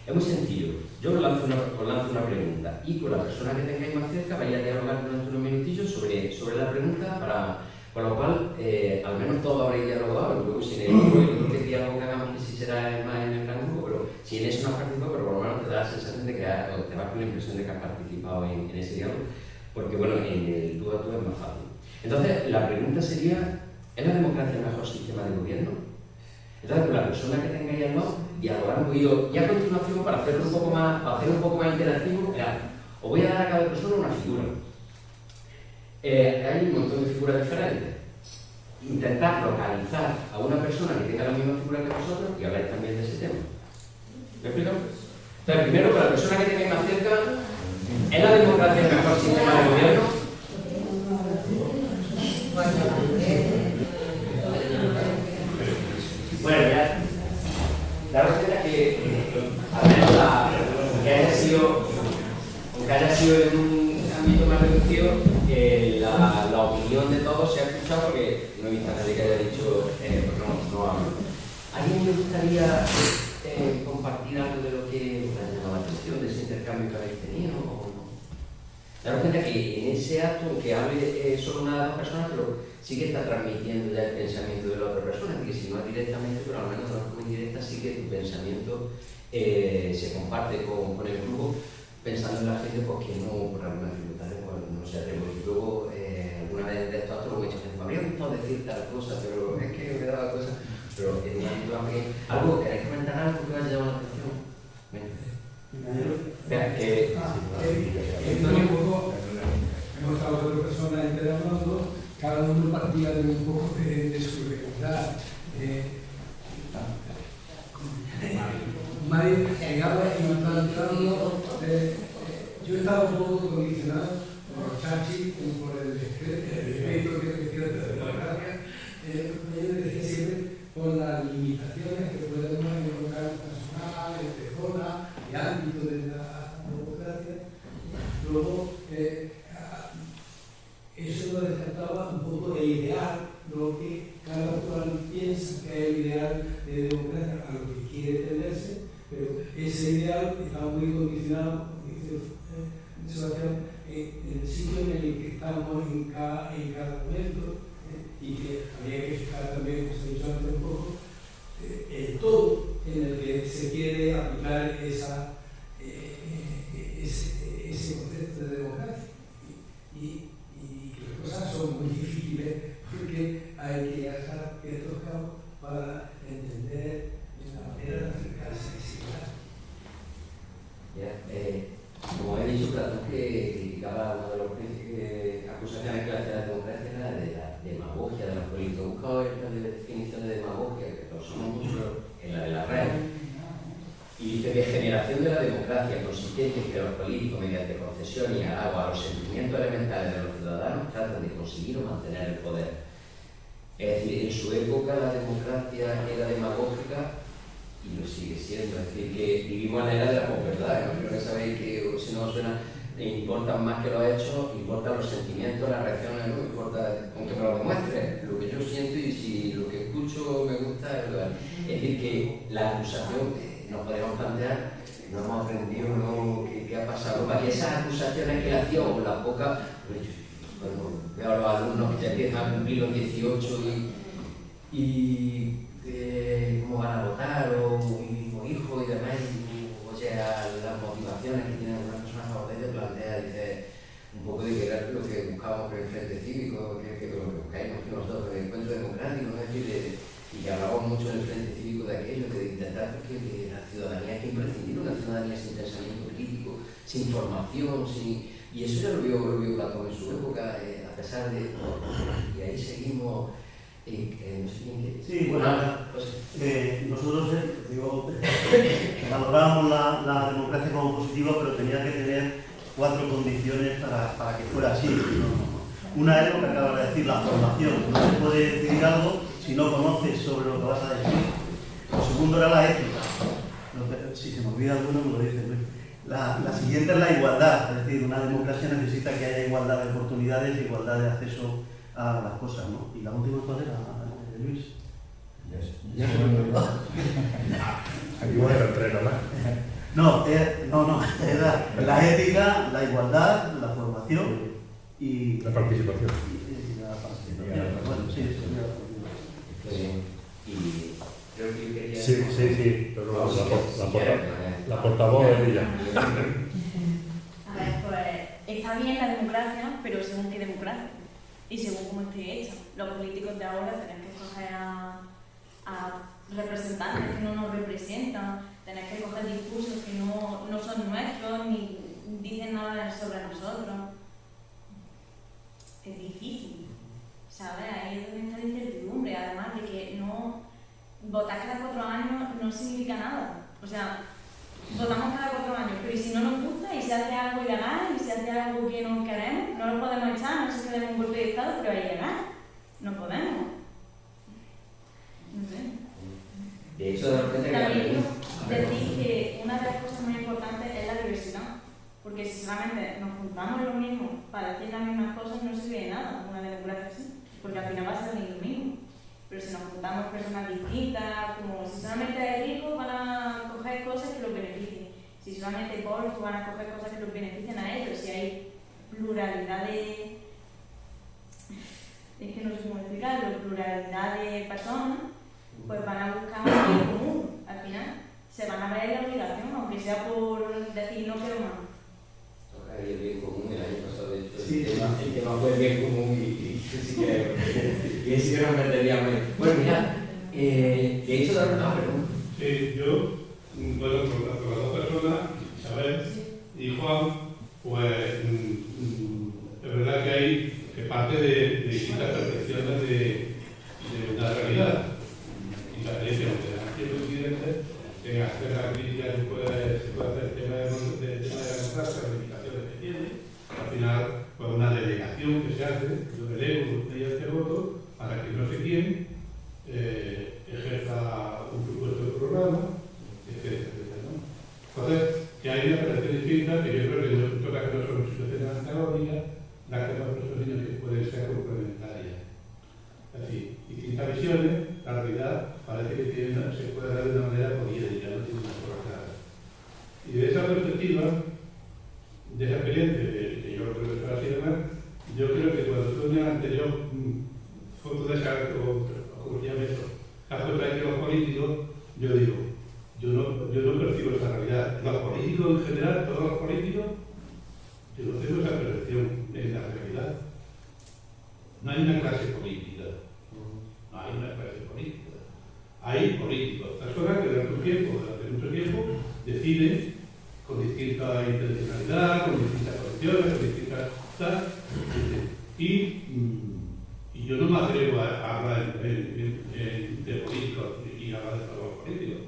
Es muy sencillo, yo os lanzo una pregunta y con la persona que tengáis más cerca vais a dialogar durante unos minutillos sobre la pregunta con lo cual, al menos todos habréis dialogado, luego si en el grupo que diálogo que hagamos, que sí será más en el gran grupo, pero si en eso no has participado, pero por lo menos te da la sensación de que te vas con la impresión de que has participado en ese diálogo, porque bueno, en el tú a tú es más fácil. Entonces, la pregunta sería, ¿es la democracia el mejor sistema de gobierno? Entonces, con la persona que tengáis al lado, dialogar un poquito, y a continuación, para hacer un poco más interactivo, os voy a dar a cada persona una figura. Hay un montón de figuras diferentes. Intentar localizar a una persona que tenga la misma figura que vosotros y hablar también de ese tema. ¿Me explico? Entonces, primero, para la persona que tengáis más cerca, ¿es la democracia el mejor sistema de gobierno? Bueno, ya daros cuenta que al menos aunque haya sido en un ámbito más reducido, la opinión de todos se ha escuchado porque no he visto a nadie que haya dicho no hablo. ¿A alguien me gustaría compartir algo de lo que me ha llamado la atención, de ese intercambio que habéis tenido? Daros cuenta que en ese acto, aunque hable solo una de las dos personas, pero sí que está transmitiendo ya el pensamiento de la otra persona, así que si no es directamente, pero al menos de forma indirecta, sí que tu pensamiento se comparte con el grupo, pensando en la gente pues, que no, por alguna dificultad, pues, no se atreve. Y luego, alguna vez de estos actos, me he dicho, me habría gustado decir tal cosa, pero es que me daba cosa. Pero en un ámbito amplio, ¿algo queréis comentar algo que os haya llamado la atención? Venga, que... un poco, hemos estado cuatro personas hablando, cada uno partía de un poco de su realidad. Mario llegaba y me planteando, yo estaba un poco condicionado por Chachi, por el respeto que refiere a la democracia, yo decía siempre por las limitaciones que podemos encontrar personales, de zona, de ámbito de la democracia. Luego, eso nos descartaba un poco el ideal, lo que cada cual piensa que es el ideal de democracia, a lo que quiere tenderse, pero ese ideal está muy condicionado, como dice Sebastián, en el sitio en el que estamos en cada momento, y que habría que fijar también, como se ha dicho antes un poco, el todo en el que se quiere aplicar ese concepto de democracia. Y las cosas son muy difíciles porque hay que dejar ciertos cabos para entender la manera de acercarse a ese ideal. Como he dicho, Platón que criticaba una de las acusaciones que le hacía la democracia era de la demagogia de los políticos. He buscado la definición de demagogia, que todos somos muchos, en la de la RAE. Y dice: degeneración de la democracia consistente en que los políticos, mediante concesión y halago a los sentimientos elementales de los ciudadanos, tratan de conseguir o mantener el poder. Es decir, en su época la democracia era demagógica y lo sigue siendo. Es decir, que vivimos en la era de la posverdad. No creo que sabéis que, si no os suena, importan más que los hechos, importan los sentimientos, las reacciones, no importa, aunque me lo demuestre, lo que yo siento y si lo que escucho me gusta es verdad. Es decir, que la acusación nos podemos plantear, no hemos aprendido qué ha pasado, para que esas acusaciones que le hacía, o las pocas, cuando veo a los alumnos que ya empiezan a cumplir los 18 y cómo van a votar, o mismo hijo y demás, o sea, las motivaciones que tienen algunas personas a votar, te plantea, dice, un poco de que era lo que buscábamos con el Frente Cívico, que lo que buscáis nosotros con el Encuentro Democrático, ¿no? Es decir, y que hablábamos mucho en el Frente Cívico de aquello, de intentar que la ciudadanía es imprescindible, una ciudadanía sin pensamiento crítico, sin formación, y eso ya lo vio Platón en su época, a pesar de... Y ahí seguimos... no sé quién quiere. Sí, bueno, nosotros valorábamos la democracia como positiva, pero tenía que tener 4 condiciones para que fuera así. Una es lo que acabas de decir, la formación. No se puede decidir algo si no conoces sobre lo que vas a decir. Lo segundo era la ética. Si se me olvida alguno, me lo dices. La siguiente es la igualdad. Es decir, una democracia necesita que haya igualdad de oportunidades y igualdad de acceso a las cosas, ¿no? ¿Y la última cuál era, Luis? Ya se me olvidó. Aquí voy a entrar nomás. No, era la ética, la igualdad, la formación y la participación. Bueno, sí, y creo que quería... Sí, pero la portavoz es ella. A ver, pues está bien la democracia, pero según qué democracia y según cómo esté hecha. Los políticos de ahora tienen que escoger a representantes que no nos representan, tener que coger discursos que no son nuestros ni dicen nada sobre nosotros. Es difícil, ¿sabes? Ahí es donde está la incertidumbre, además de que votar cada 4 años no significa nada. O sea, votamos cada 4 años, pero ¿y si no nos gusta y se hace algo ilegal y se hace algo que no queremos? No lo podemos echar, no sé que demos un golpe de Estado, pero es ilegal. No podemos. No sé. De hecho, de repente también decir que una de las cosas muy importantes es la diversidad, porque si solamente nos juntamos lo mismo para decir las mismas cosas no sirve de nada una democracia así, porque al final va a ser lo mismo. Pero si nos juntamos personas distintas, como si solamente hay ricos van a coger cosas que los beneficien, si solamente hay pobres van a coger cosas que los beneficien a ellos, si hay pluralidad de... es que no sé cómo explicarlo, pluralidad de personas, pues van a buscar un bien común, al final. Se van a ver la obligación, aunque sea por decir no quiero más. Toca el bien común, el año pasado, de hecho, Sí. el tema fue el bien común y sí que y sí que nos meteríamos en... Bueno, mira, de hecho, dar una pregunta. Sí, yo, bueno, con las dos personas, Isabel y Juan, pues es verdad que hay que parte de distintas percepciones de una realidad. Y la ley que coincidente en hacer la crítica se puede hacer el tema de la democracia, las limitaciones que tiene. Al final, pues una delegación que se hace, yo delego usted y este voto, para que no sé quién ejerza un supuesto programa, etcétera, etcétera, ¿no? Entonces, que hay una percepción distinta que yo creo que no toca que no son situaciones antagónicas, las que más personas que pueden ser complementarias. Es decir, distintas visiones, la realidad parece que se puede dar de una manera poliédrica, no tiene una sola cara. Y de esa perspectiva, de esa experiencia, que yo creo que fue así además, yo creo que cuando tú en el anterior foto de esa, o ya ves, caso de los políticos, yo digo, yo no percibo esa realidad. Los políticos en general, todos los políticos, yo no tengo esa percepción en la realidad. No hay una clase política. No hay una clase política. Hay políticos, personas que durante mucho tiempo, deciden con distinta intencionalidad, con distintas condiciones, con distintas cosas, y yo no me atrevo a hablar de políticos y hablar de todos los políticos.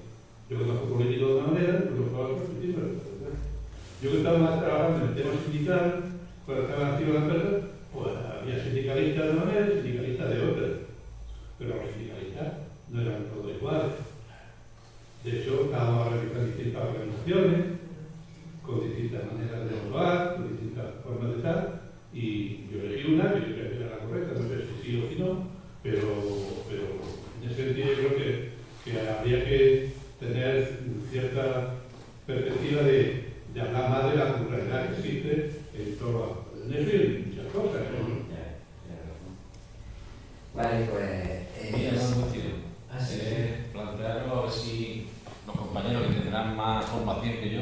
Yo conozco políticos de una manera, conozco a otros de otra. Yo que estaba más trabajando en el tema sindical, cuando estaba activo en la empresa, pues había sindicalistas de una manera y sindicalistas de otra. Pero los sindicalistas no eran todos iguales. De hecho, estábamos a realizar distintas organizaciones, con distintas maneras de evaluar, con distintas formas de estar, y yo elegí una que yo creo que era la correcta, no sé si sí o si no, pero en ese sentido yo creo que habría que tener cierta perspectiva de hablar más de la pluralidad que existe en todo, en eso y en muchas cosas. Vale, pues... Mira, no plantearlo a ver si los compañeros que tendrán más formación que yo,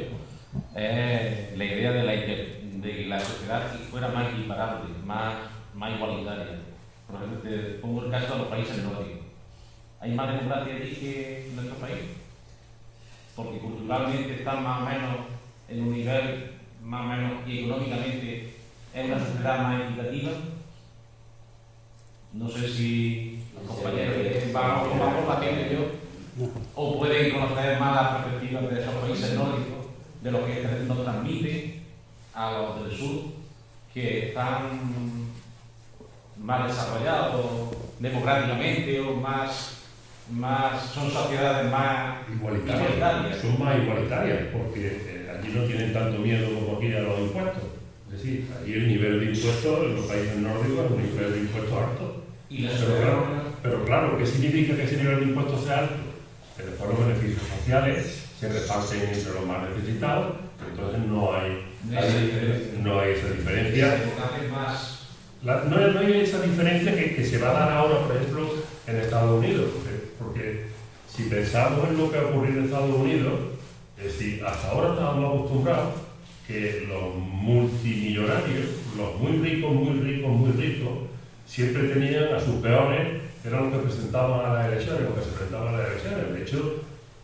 la idea de la sociedad fuera más equiparable, más igualitaria. Por ejemplo, te pongo el caso de los países nórdicos. ¿Hay más democracia allí que en nuestro país? Porque culturalmente están más o menos en un nivel más o menos y económicamente es una sociedad más equitativa. No sé si los compañeros que van con más formación que yo o pueden conocer más las perspectivas de esos países nórdicos, de lo que nos transmiten a los del sur, que están más desarrollados democráticamente o son sociedades más igualitarias. Son más igualitarias porque allí no tienen tanto miedo como aquí a los impuestos. Es decir, allí el nivel de impuestos en los países nórdicos es un nivel de impuestos alto. Pero claro, ¿qué significa que ese nivel de impuestos sea alto? Que después los beneficios sociales se reparten entre los más necesitados, entonces no hay esa diferencia. No hay esa diferencia que se va a dar ahora, por ejemplo, en Estados Unidos, porque si pensamos en lo que ha ocurrido en Estados Unidos, es decir, hasta ahora estábamos acostumbrados que los multimillonarios, los muy ricos, siempre tenían a sus peones, que eran los que presentaban a las elecciones, los que se presentaban a las elecciones. De hecho,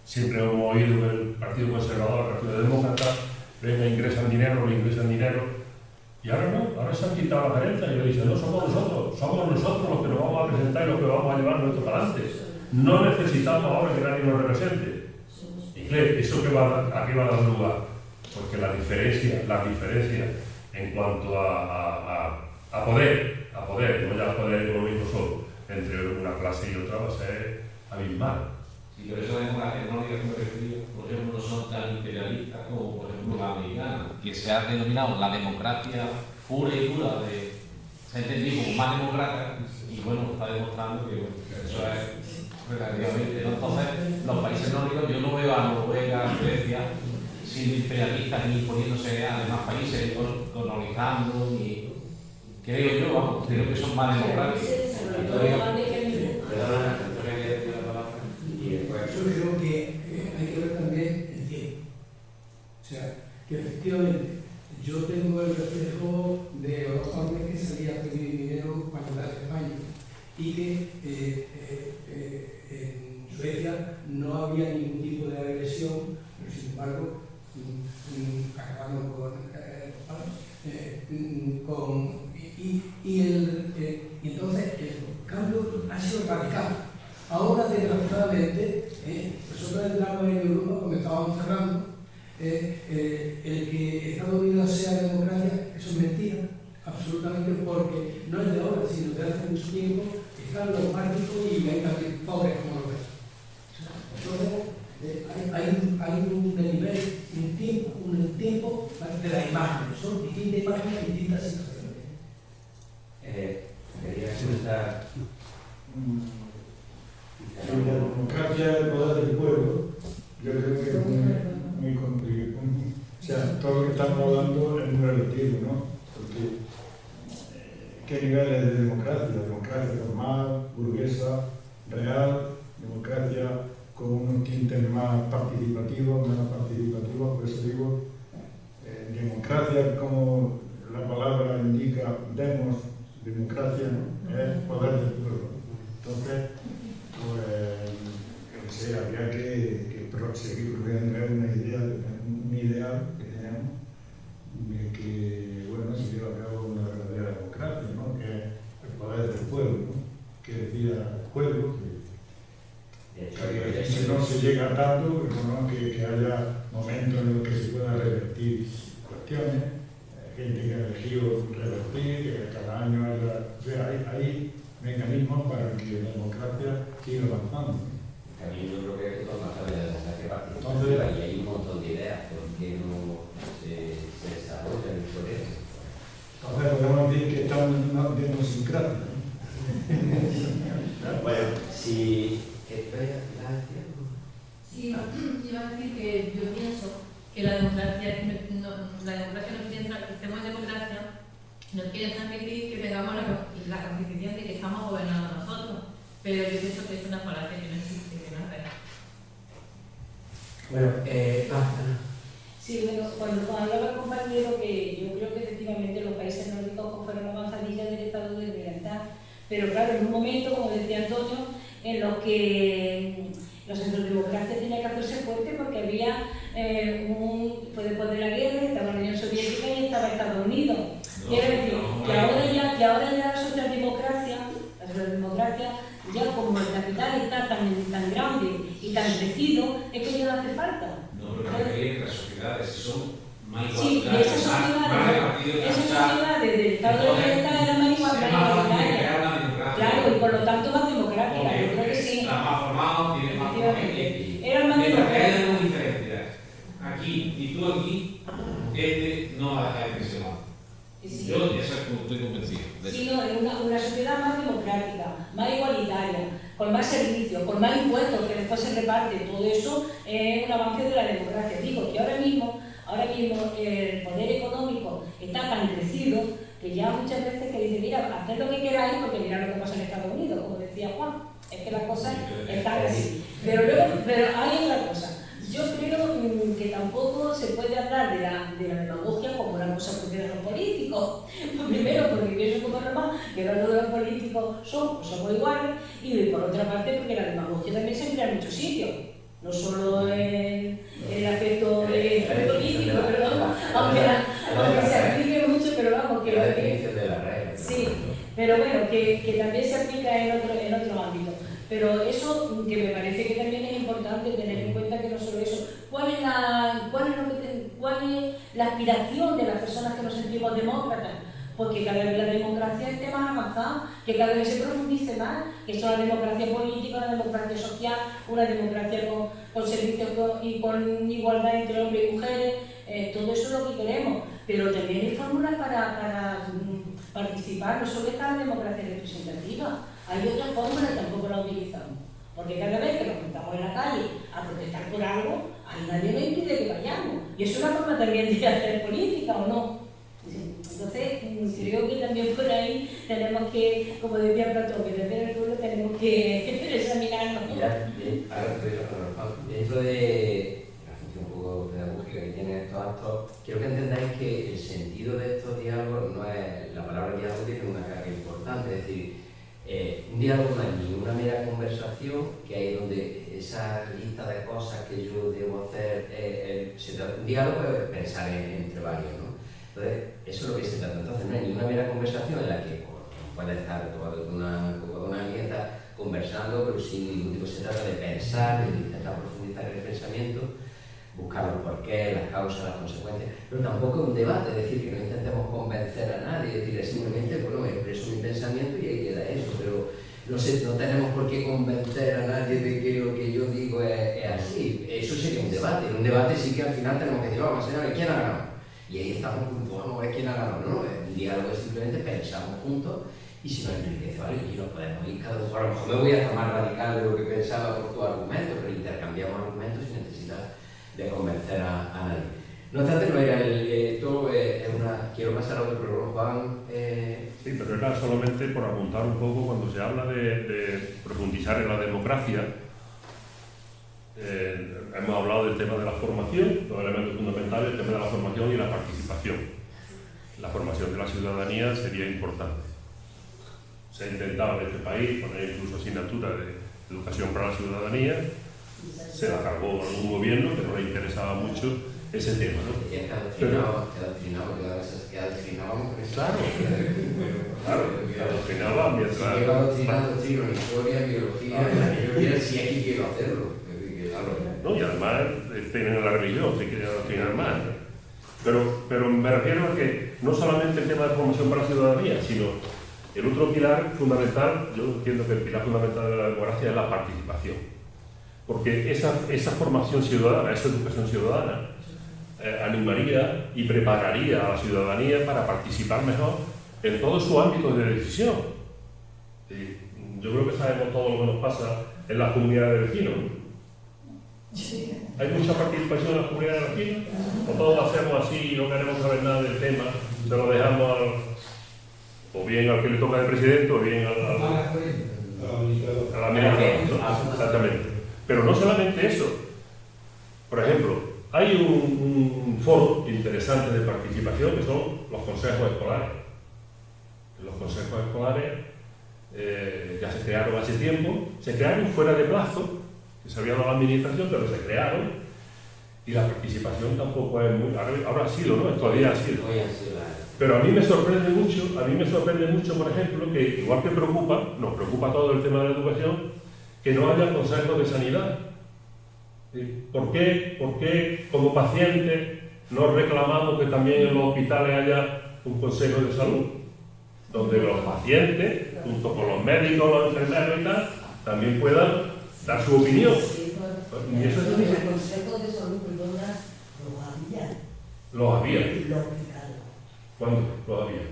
siempre hemos oído que el Partido Conservador, el Partido Demócrata, ingresan dinero, y ahora no, ahora se han quitado la gerencia y dicen, no, somos nosotros los que nos vamos a presentar y los que vamos a llevar nuestro para adelante. No necesitamos ahora que nadie nos represente. ¿Y eso qué va a dar lugar? Porque la diferencia en cuanto a poder, no ya poder económico solo, entre una clase y otra va a ser abismal. Y por eso vemos las tecnologías que me refiero, por ejemplo, no son tan imperialistas como, por ejemplo, la americana, que se ha denominado la democracia pura y dura, se ha entendido como más demócrata, y bueno, está demostrando que eso es relativamente. Entonces, los países nórdicos, yo no veo a Noruega, Suecia, siendo imperialistas ni poniéndose a demás países, ni colonizando, ni... Creo yo, vamos, creo que son más democráticos. Yo creo que hay que ver también el tiempo. O sea, que efectivamente yo tengo el reflejo de los hombres que salía a pedir dinero para dar a España y que en Suecia no había ningún tipo de agresión, pero sin embargo acabaron y entonces el cambio ha sido radical. Ahora, desgraciadamente, nosotros entramos en Europa cuando estábamos cerrando, el que Estados Unidos sea democracia, eso es mentira, absolutamente, porque no es de ahora, sino de hace mucho tiempo, están los más ricos y hay también pobres como los ves. Entonces, hay un nivel, un tiempo de la imagen, son distintas imágenes, distintas situaciones. Quería comentar. La democracia, el poder del pueblo, yo creo que es muy complicado. O sea, todo lo que estamos hablando es muy relativo, ¿no? Porque, ¿qué niveles de democracia? Democracia formal, burguesa, real, democracia con unos tintes más participativos, menos participativos, por eso digo, democracia, como la palabra indica, demos, democracia, ¿no? Es poder del pueblo. Entonces, pues, habría que seguir progresando una idea, un ideal que tenemos de que, bueno, se lleva a cabo una verdadera democracia, ¿no? Que es el poder del pueblo, ¿no? Que decida el pueblo, que si no se llega tanto, ¿no? que haya momentos en los que se puedan revertir cuestiones, gente que ha elegido revertir, que cada año haya, o sea, hay mecanismos para que la democracia siga avanzando. También yo creo que esto es más allá de la democracia participativa. Entonces, y hay un montón de ideas por qué no se desarrollan por eso. Entonces podemos decir que estamos en una democracia. Bueno, si... Sí, iba a decir que yo pienso que la democracia no quiere entrar, que estemos en democracia, no quiere transmitir que tengamos la constitución de que estamos gobernando nosotros, pero yo pienso que es una falacia que no existe, que no es real. Bueno, Sí, bueno, cuando hablaba el compañero que yo creo que efectivamente los países nórdicos fueron la avanzadilla del estado de bienestar, pero claro, en un momento, como decía Antonio, en los que los centros de democracia tenían que hacerse fuerte porque había fue después de la guerra, estaba la Unión Soviética y estaba Estados Unidos. Quiero decir que ahora ya la socialdemocracia, ya como el capital está tan grande y tan crecido, es que ya no hace falta. No, pero no hay las sociedades, son más sí, igualitarias, esas sociedades del estado de bienestar eran más igualitarias. Claro, y por lo tanto más democráticas, yo creo que sí. Las más formadas, tienen más gente. Eran más democráticas. Hay algunas diferencias. Aquí y tú aquí, no va a dejar de ser más. Sí. Yo eso estoy convencido. Sí, no, es una sociedad más democrática, más igualitaria, con más servicios, con más impuestos que después se reparte. Todo eso es un avance de la democracia. Digo que ahora mismo el poder económico está tan crecido que ya muchas veces que dicen, mira, haced lo que queráis porque mirad lo que pasa en Estados Unidos, como decía Juan, es que las cosas están así. Pero hay otra cosa. Yo creo que tampoco se puede hablar de la demagogia como una cosa propia de los políticos. Primero, porque pienso como normal que los de los políticos somos iguales, y por otra parte, porque la demagogia también se emplea en muchos sitios. No solo en el aspecto político, pero vamos, aunque se aplique mucho, pero vamos, que... La definición de la regla. Sí, pero bueno, que también se aplica en otro ámbito. Pero eso que me parece que también es importante tener en cuenta que no solo eso. ¿Cuál es la aspiración de las personas que nos sentimos demócratas? Pues que cada vez la democracia esté más avanzada, que cada vez se profundice más, que es una democracia política, una democracia social, una democracia con servicios y con igualdad entre hombres y mujeres, todo eso es lo que queremos. Pero también hay fórmulas para participar, no solo está la democracia representativa, hay otras fórmulas que tampoco la utilizamos. Porque cada vez que nos juntamos en la calle a protestar por algo, nadie nos impide que vayamos. Y es una forma también de hacer política, ¿o no? Entonces, creo que también por ahí tenemos que, como decía Platón, que desde el pueblo tenemos que examinarnos. Mira, dentro de la función un poco pedagógica que tienen estos actos, quiero que entendáis que el sentido de estos diálogos no es, la palabra diálogo tiene una carga importante, es decir, un diálogo no es ni una mera conversación, que hay donde esa lista de cosas que yo debo hacer, un diálogo es pensar entre varios, ¿no? Entonces, eso es lo que se trata. Entonces, no hay ni una mera conversación en la que puede estar tomando una alieta conversando, pero sin ningún tipo. Se trata de pensar, de intentar profundizar en el pensamiento, buscar los porqués, las causas, las consecuencias, pero tampoco es un debate, es decir, que no intentemos convencer a nadie, es decir, es simplemente, bueno, expreso mi pensamiento y ahí queda eso, pero no tenemos por qué convencer a nadie de que lo que yo digo es así. Eso sería un debate. En un debate sí que al final tenemos que decir, vamos, señores, ¿quién ha ganado? Y ahí estamos, vamos a ver quién ha ganado, ¿no? El diálogo es simplemente pensamos juntos y si nos enriquece, vale, y nos podemos ir cada uno. A lo mejor me voy a estar más radical de lo que pensaba por tu argumento, pero intercambiamos argumentos sin necesidad de convencer a nadie. No obstante, no era esto es una... Quiero pasar a otro, pero Juan... Sí, pero era solamente por apuntar un poco cuando se habla de profundizar en la democracia. Hemos hablado del tema de la formación, los elementos fundamentales, el tema de la formación y la participación. La formación de la ciudadanía sería importante. Se ha intentado en este país poner incluso asignatura de educación para la ciudadanía, se la cargó algún gobierno que no le interesaba mucho ese tema, ¿no? Que adoctrinado, que adoctrinábamos. Claro, que adoctrinaba mientras... Si quiero adoctrinar, doctrino en historia, biología, si aquí quiero hacerlo. ¿No? Y además tienen la religión, se quiere adoctrinar más. Pero me refiero a que no solamente el tema de formación para la ciudadanía, sino el otro pilar fundamental, yo entiendo que el pilar fundamental de la democracia es la participación. Porque esa formación ciudadana, esa educación ciudadana, animaría y prepararía a la ciudadanía para participar mejor en todos sus ámbitos de decisión. Yo creo que sabemos todo lo que nos pasa en las comunidades de vecinos. ¿Hay mucha participación en las comunidades de vecinos? ¿O todos lo hacemos así y no queremos saber nada del tema? Se lo dejamos o bien al que le toca de presidente o bien al administrador, ¿no? Exactamente. Pero no solamente eso. Por ejemplo, hay un foro interesante de participación que son los consejos escolares. Los consejos escolares ya se crearon hace tiempo, se crearon fuera de plazo, que se había dado a la administración, pero se crearon y la participación tampoco es muy... Ahora ha sido, ¿no? Todavía ha sido. Pero a mí me sorprende mucho, por ejemplo, que igual que nos preocupa todo el tema de la educación, que no haya consejos de sanidad. ¿Por qué como pacientes no reclamamos que también en los hospitales haya un consejo de salud? Donde los pacientes, junto con los médicos, los enfermeros y tal, también puedan dar su opinión. Y eso es el consejo de salud, perdona, los había. Los hospitales. ¿Cuándo los había?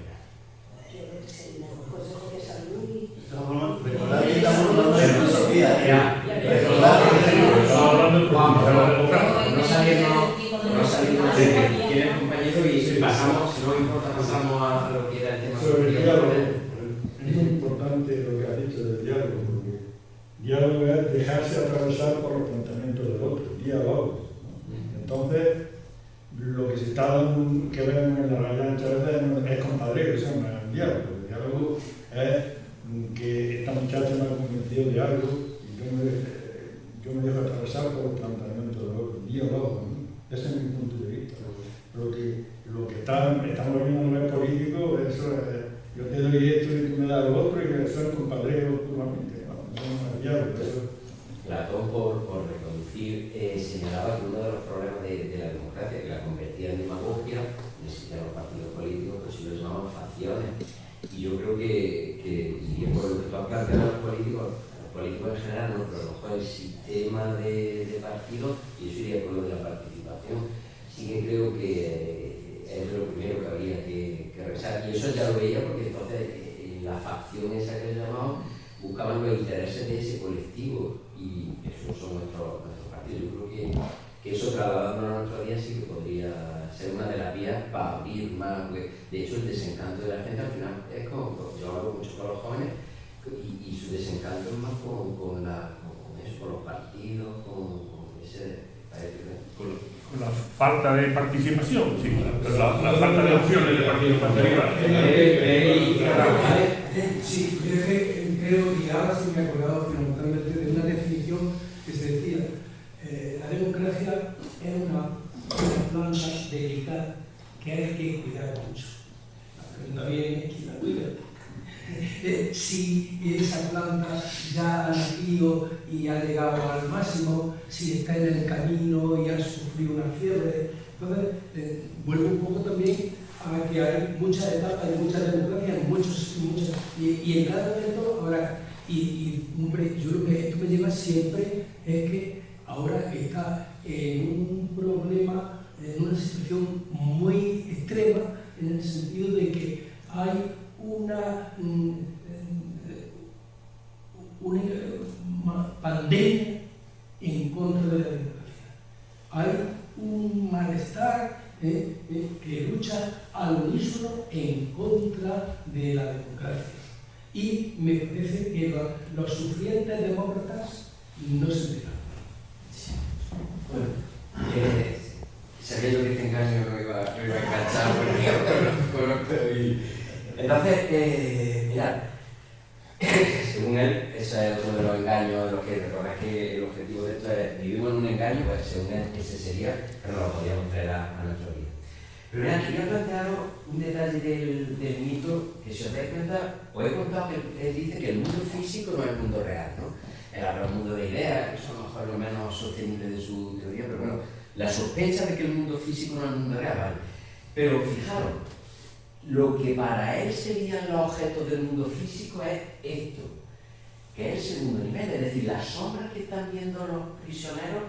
Consejo de salud y... Recordad que estamos hablando de filosofía. Recordad que estamos hablando de democracia. No salimos quién es el compañero y pasamos, si no importa, pasamos a lo que era el tema. Sobre el diálogo, es muy importante lo que has dicho del diálogo, porque diálogo es dejarse atravesar por los planteamientos del otro, diálogo. Entonces, lo que se está dando, que vemos en la realidad muchas veces es compadreo, eso no es un diálogo. El diálogo es que esta muchacha me ha convencido de algo y yo me dejo atravesar por los planteamientos del otro, diálogo. Ese es mi punto de vista. Lo que estamos viendo a nivel político, eso es, yo te doy esto y tú me das lo otro y eso es compadreo puramente. Platón, por reconducir, señalaba que uno de los problemas de la democracia, que la convertía en demagogia, no existían los partidos políticos, pero sí lo llamaban facciones. Y yo creo que y por lo que tú has planteado a los políticos en general, no, pero a lo mejor el sistema de partidos, y eso iría con lo de la participación, sí que creo que es lo primero que habría que revisar. Y eso ya lo veía porque entonces la facción esa que llamamos buscaban los intereses de ese colectivo y esos son nuestros partidos. Yo creo que eso trasladándolo a nuestro día sí que podría ser una de las vías para abrir más, porque de hecho el desencanto de la gente al final es como, yo hablo mucho con los jóvenes y su desencanto es más con los partidos, con ese... Con la falta de participación, sí, la falta de opciones de participación. Sí, creo, y ahora sí me he acordado fundamentalmente de una definición que se decía, la democracia es una planta delicada que hay que cuidar mucho. La pregunta bien es quién la cuida. Si esa planta ya ha nacido y ha llegado al máximo, si está en el camino y ha sufrido una fiebre. Entonces, vuelvo un poco también a que hay muchas etapas de muchas democracias, y en cada momento, ahora, hombre, yo lo que esto me lleva siempre es que ahora está en un problema, en una situación muy extrema, en el sentido de que hay una pandemia en contra de la democracia. Hay un malestar que lucha al unísono en contra de la democracia. Y me parece que los sufrientes demócratas no se enteran. Bueno, sabía yo que este engaño lo iba a enganchar, porque lo conozco y... Entonces, mirad, según él, ese es otro de los engaños de los que recordás que el objetivo de esto es vivimos en un engaño, pues según él ese sería, pero no lo podíamos traer a nuestro día. Pero mirad, quería plantearos un detalle del mito que, si os dais cuenta, os he contado que él dice que el mundo físico no es el mundo real, ¿no? Él habla del mundo de ideas, que eso a lo mejor es lo menos sostenible de su teoría, pero bueno, la sospecha de que el mundo físico no es el mundo real, ¿vale? Pero fijaros, lo que para él serían los objetos del mundo físico es esto, que es el segundo nivel, es decir, las sombras que están viendo los prisioneros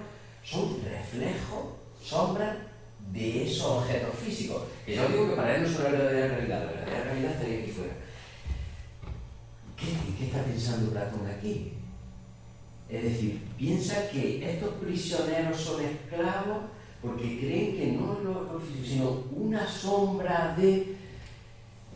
son reflejos, sombras de esos objetos físicos. Que yo digo que para él no son la verdadera realidad, la verdadera realidad estaría aquí fuera. ¿Qué está pensando Platón aquí? Es decir, piensa que estos prisioneros son esclavos porque creen que no es lo físico, sino una sombra de...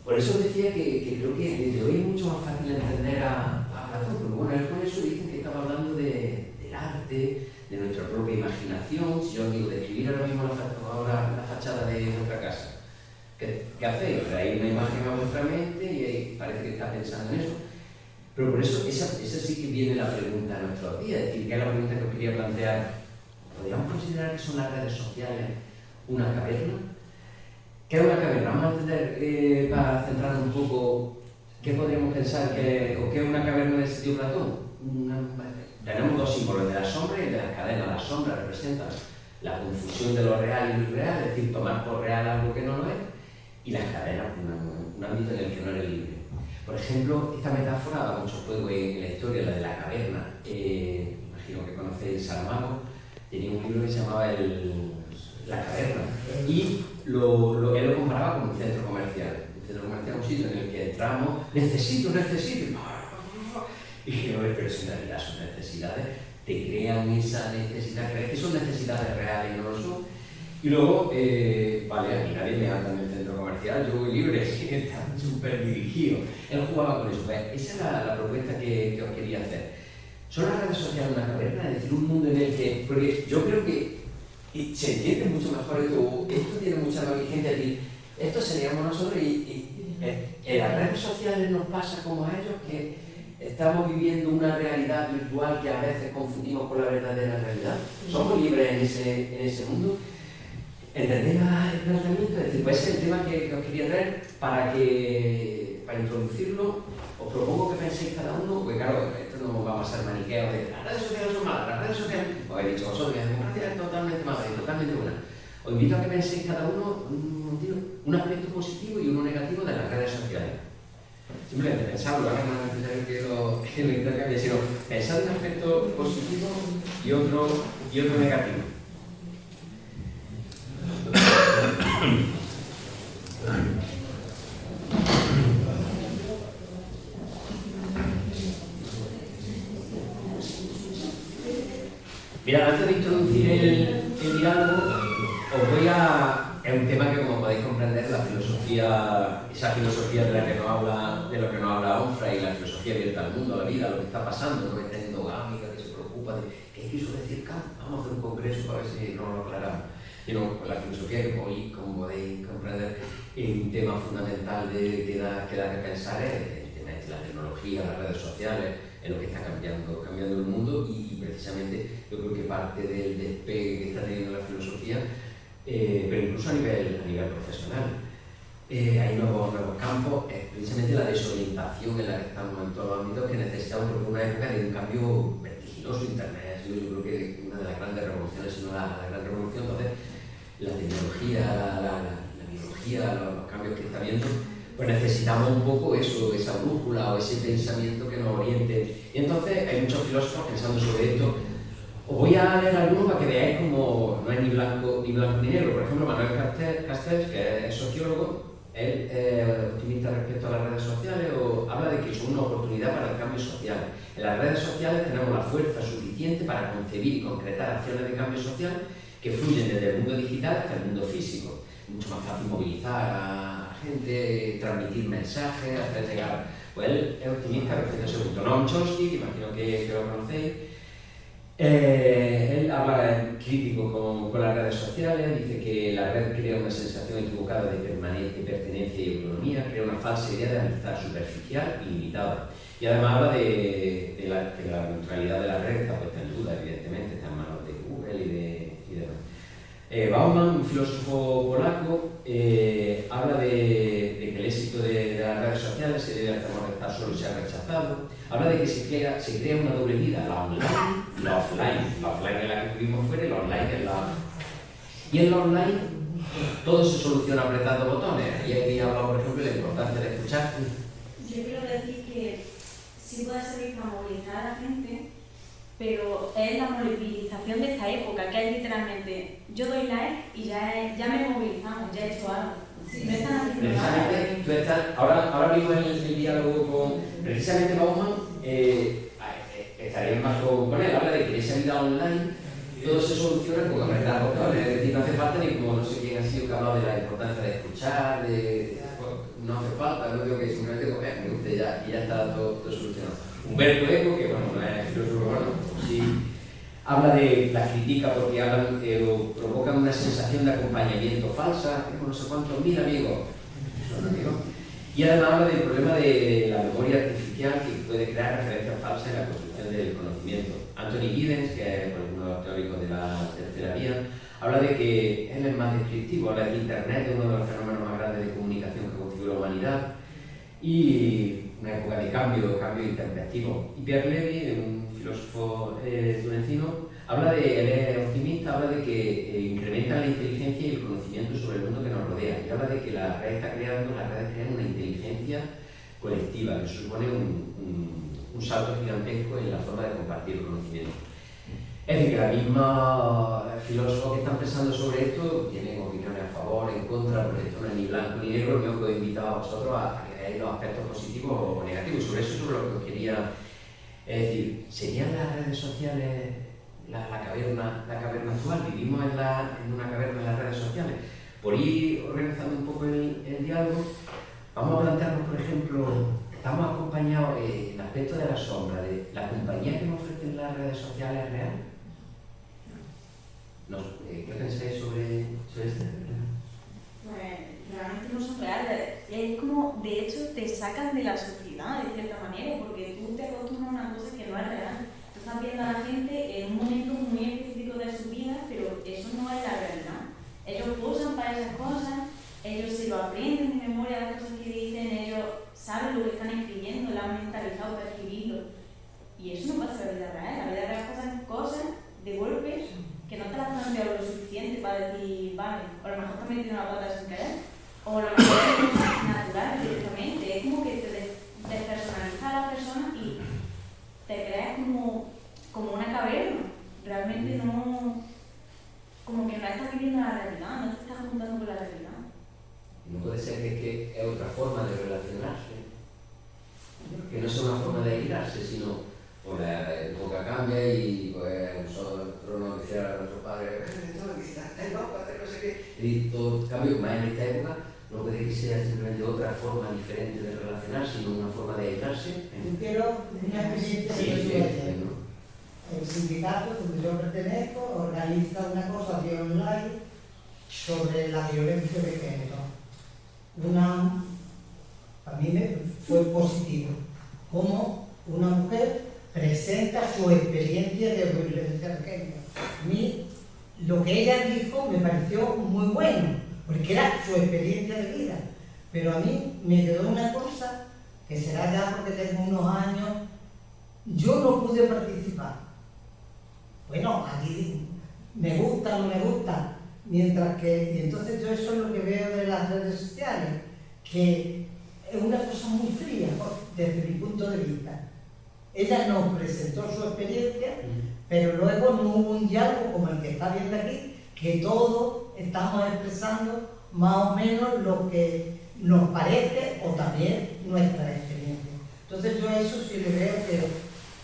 Por eso decía que creo que desde hoy es mucho más fácil entender a Platón, porque bueno, él con eso dicen que estaba hablando del arte, de nuestra propia imaginación. Si yo digo, describir ahora mismo la fachada de nuestra casa, ¿qué hacéis? Traéis una imagen a vuestra mente y parece que está pensando en eso. Pero por eso, esa sí que viene la pregunta a nuestros días, es decir, que es la pregunta que os quería plantear. ¿Podríamos considerar que son las redes sociales una caverna? ¿Qué es una caverna? Vamos a entender, para centrarnos un poco, ¿qué podríamos pensar o qué es una caverna de sentido Platón? Tenemos dos símbolos, el de la sombra y el de las cadenas. La sombra representa la confusión de lo real y lo irreal, es decir, tomar por real algo que no lo es, y las cadenas, un ámbito en el que no eres libre. Por ejemplo, esta metáfora da mucho juego en la historia, la de la caverna. Imagino que conocéis Saramago, tenía un libro que se llamaba La caverna, y él lo comparaba con un centro comercial. Un centro comercial es un sitio en el que entramos, necesito, y que no es personalidad, son necesidades, te crean esa necesidad, crees que son necesidades reales y no lo son. Y luego, vale, aquí nadie me anda en el centro comercial, yo voy libre, está súper dirigido. Él jugaba con eso. Esa es la propuesta que os quería hacer. ¿Son las redes sociales una caverna? Es decir, un mundo en el que... Porque yo creo que se entiende mucho mejor esto tiene mucha más vigencia. Esto seríamos nosotros y en las redes sociales nos pasa como a ellos que estamos viviendo una realidad virtual que a veces confundimos con la verdadera realidad. Somos libres en ese mundo. ¿Entendéis el planteamiento? Es decir, pues ese es el tema que os quería traer para introducirlo. Os propongo que penséis cada uno, porque claro, esto no vamos a ser maniqueos de las redes sociales son malas, las redes sociales, os he dicho vosotros, la democracia es totalmente mala y totalmente buena. Os invito a que penséis cada uno un aspecto positivo y uno negativo de las redes sociales. Simplemente pensarlo, no es necesario que lo intercambie, sino pensar un aspecto positivo y otro negativo. Mira, antes de introducir el decir algo, os voy a... Es un tema que, como podéis comprender, la filosofía, esa filosofía de la que nos habla, de lo que nos habla Onfray, la filosofía abierta al mundo, a la vida, a lo que está pasando, no está endogámica, que se preocupa de qué quiso decir Kant, vamos a hacer un congreso para ver si nos lo aclaramos. Y no, pues la filosofía que hoy, como podéis comprender, es un tema fundamental que da que pensar, es el tema de la tecnología, las redes sociales, es lo que está cambiando el mundo, y precisamente yo creo que parte del despegue que está teniendo la filosofía, pero incluso a nivel profesional, hay nuevos campos, precisamente la desorientación en la que estamos en todos los ámbitos, que necesitamos, porque una época de un cambio vertiginoso. Internet ha sido, yo creo que una de las grandes revoluciones, sino la gran revolución. Entonces la tecnología, la biología, los cambios que está habiendo, pues necesitamos un poco eso, esa brújula o ese pensamiento que nos oriente. Y entonces hay muchos filósofos pensando sobre esto. Os voy a leer algunos para que veáis como no es ni blanco ni negro. Por ejemplo, Manuel Castells, que es sociólogo, él es optimista respecto a las redes sociales, o habla de que son una oportunidad para el cambio social. En las redes sociales tenemos la fuerza suficiente para concebir y concretar acciones de cambio social que fluyen desde el mundo digital hasta el mundo físico. Es mucho más fácil movilizar a gente, transmitir mensajes, hacer llegar. Pues él es optimista respecto a ese punto. Noam Chomsky, que imagino que lo conocéis, él habla crítico con las redes sociales, dice que la red crea una sensación equivocada de pertenencia y autonomía, crea una falsa idea de amistad superficial y limitada. Y además habla de la neutralidad de la red, está puesta en duda, evidentemente, está en manos de Google y demás. Bauman, un filósofo polaco, habla de que el éxito de las redes sociales se debe al temor de estar solo y ser rechazado. Habla de que se crea una doble vida, la online y la offline. La offline es la que vivimos fuera y la online es la... Y en la online todo se soluciona apretando botones. Y aquí he hablado, por ejemplo, de la importancia de escuchar. Yo quiero decir que sí puede servir para movilizar a la gente, pero es la movilización de esta época, que es literalmente, yo doy like y ya me movilizamos, ya he hecho algo. Sí, no están haciendo nada. Precisamente, ahora mismo en el diálogo con precisamente Bauman, estaría más con él, habla de que esa vida online todo se soluciona con apretar botones, es decir, no hace falta ni como no sé quién ha sido que ha hablado de la importancia de escuchar, no hace falta, no digo que simplemente me guste ya y ya está todo solucionado. Humberto Eco, que bueno, no es filósofo romano, sí, habla de la crítica porque provocan una sensación de acompañamiento falsa, es no sé cuánto, mira amigos, son amigos. Y además habla del problema de la memoria artificial que puede crear referencias falsas en la construcción del conocimiento. Anthony Giddens, que es uno de los teóricos de la tercera vía, habla de que él es más descriptivo, habla de que Internet es uno de los fenómenos más grandes de comunicación que configura la humanidad y una época de cambio intempestivo. Y Pierre Levy, un filósofo tunecino, él es optimista, habla de que incrementan la inteligencia y el conocimiento sobre el mundo que nos rodea, y habla de que las redes crean una inteligencia colectiva que supone un salto gigantesco en la forma de compartir el conocimiento. Es decir, que la misma filósofos que están pensando sobre esto tienen opiniones a favor, en contra, porque esto no es ni blanco ni negro. Yo os he invitado a vosotros a que veáis los aspectos positivos o negativos. Sobre eso, sobre lo que os quería decir, ¿serían las redes sociales la caverna actual? ¿Vivimos en una caverna en las redes sociales? Por ir organizando un poco el diálogo, vamos a plantearnos, por ejemplo, estamos acompañados en el aspecto de la sombra, de la compañía que nos ofrecen las redes sociales real. ¿Qué pensáis sobre esto? Pues realmente no son reales. Es como, de hecho, te sacan de la sociedad de cierta manera, porque tú te acostumbras a una cosa que no es real. Tú estás viendo a la gente en un momento muy específico de su vida, pero eso no es la realidad. Ellos posan para esas cosas, ellos se lo aprenden de memoria, las cosas que dicen, ellos saben lo que están escribiendo, lo han mentalizado para escribirlo. Y eso no pasa en la vida real. La vida real pasan cosas de golpe que no te las han enviado lo suficiente para decir, vale, o a lo mejor te has metido una pata sin querer, o a lo mejor es natural directamente. Es como que te despersonaliza a la persona y te creas como una caverna. Realmente no, como que no estás viviendo la realidad, no te estás juntando con la realidad. No puede ser que es otra forma de relacionarse, que no sea una forma de aislarse, sino pues la época cambia y pues nosotros nos decía a nuestro padre, todo lo que se más, puede hacer no sé qué. Y todo cambio, más en esta época, no puede que sea simplemente otra forma diferente de relacionar, sino una forma de aislarse. Yo quiero una experiencia Sí, que yo sí, tuve. sí, ¿no? El sindicato donde yo pertenezco organiza una cosa de online sobre la violencia de género. Para mí fue positivo. Cómo una mujer presenta su experiencia de violencia de género. A mí, lo que ella dijo me pareció muy bueno, porque era su experiencia de vida. Pero a mí me quedó una cosa, que será ya porque tengo unos años, yo no pude participar. Bueno, aquí me gusta, no me gusta, mientras que, y entonces yo eso es lo que veo de las redes sociales, que es una cosa muy fría desde mi punto de vista. Ella nos presentó su experiencia, pero luego no hubo un diálogo como el que está viendo aquí, que todos estamos expresando más o menos lo que nos parece o también nuestra experiencia. Entonces yo a eso sí le veo que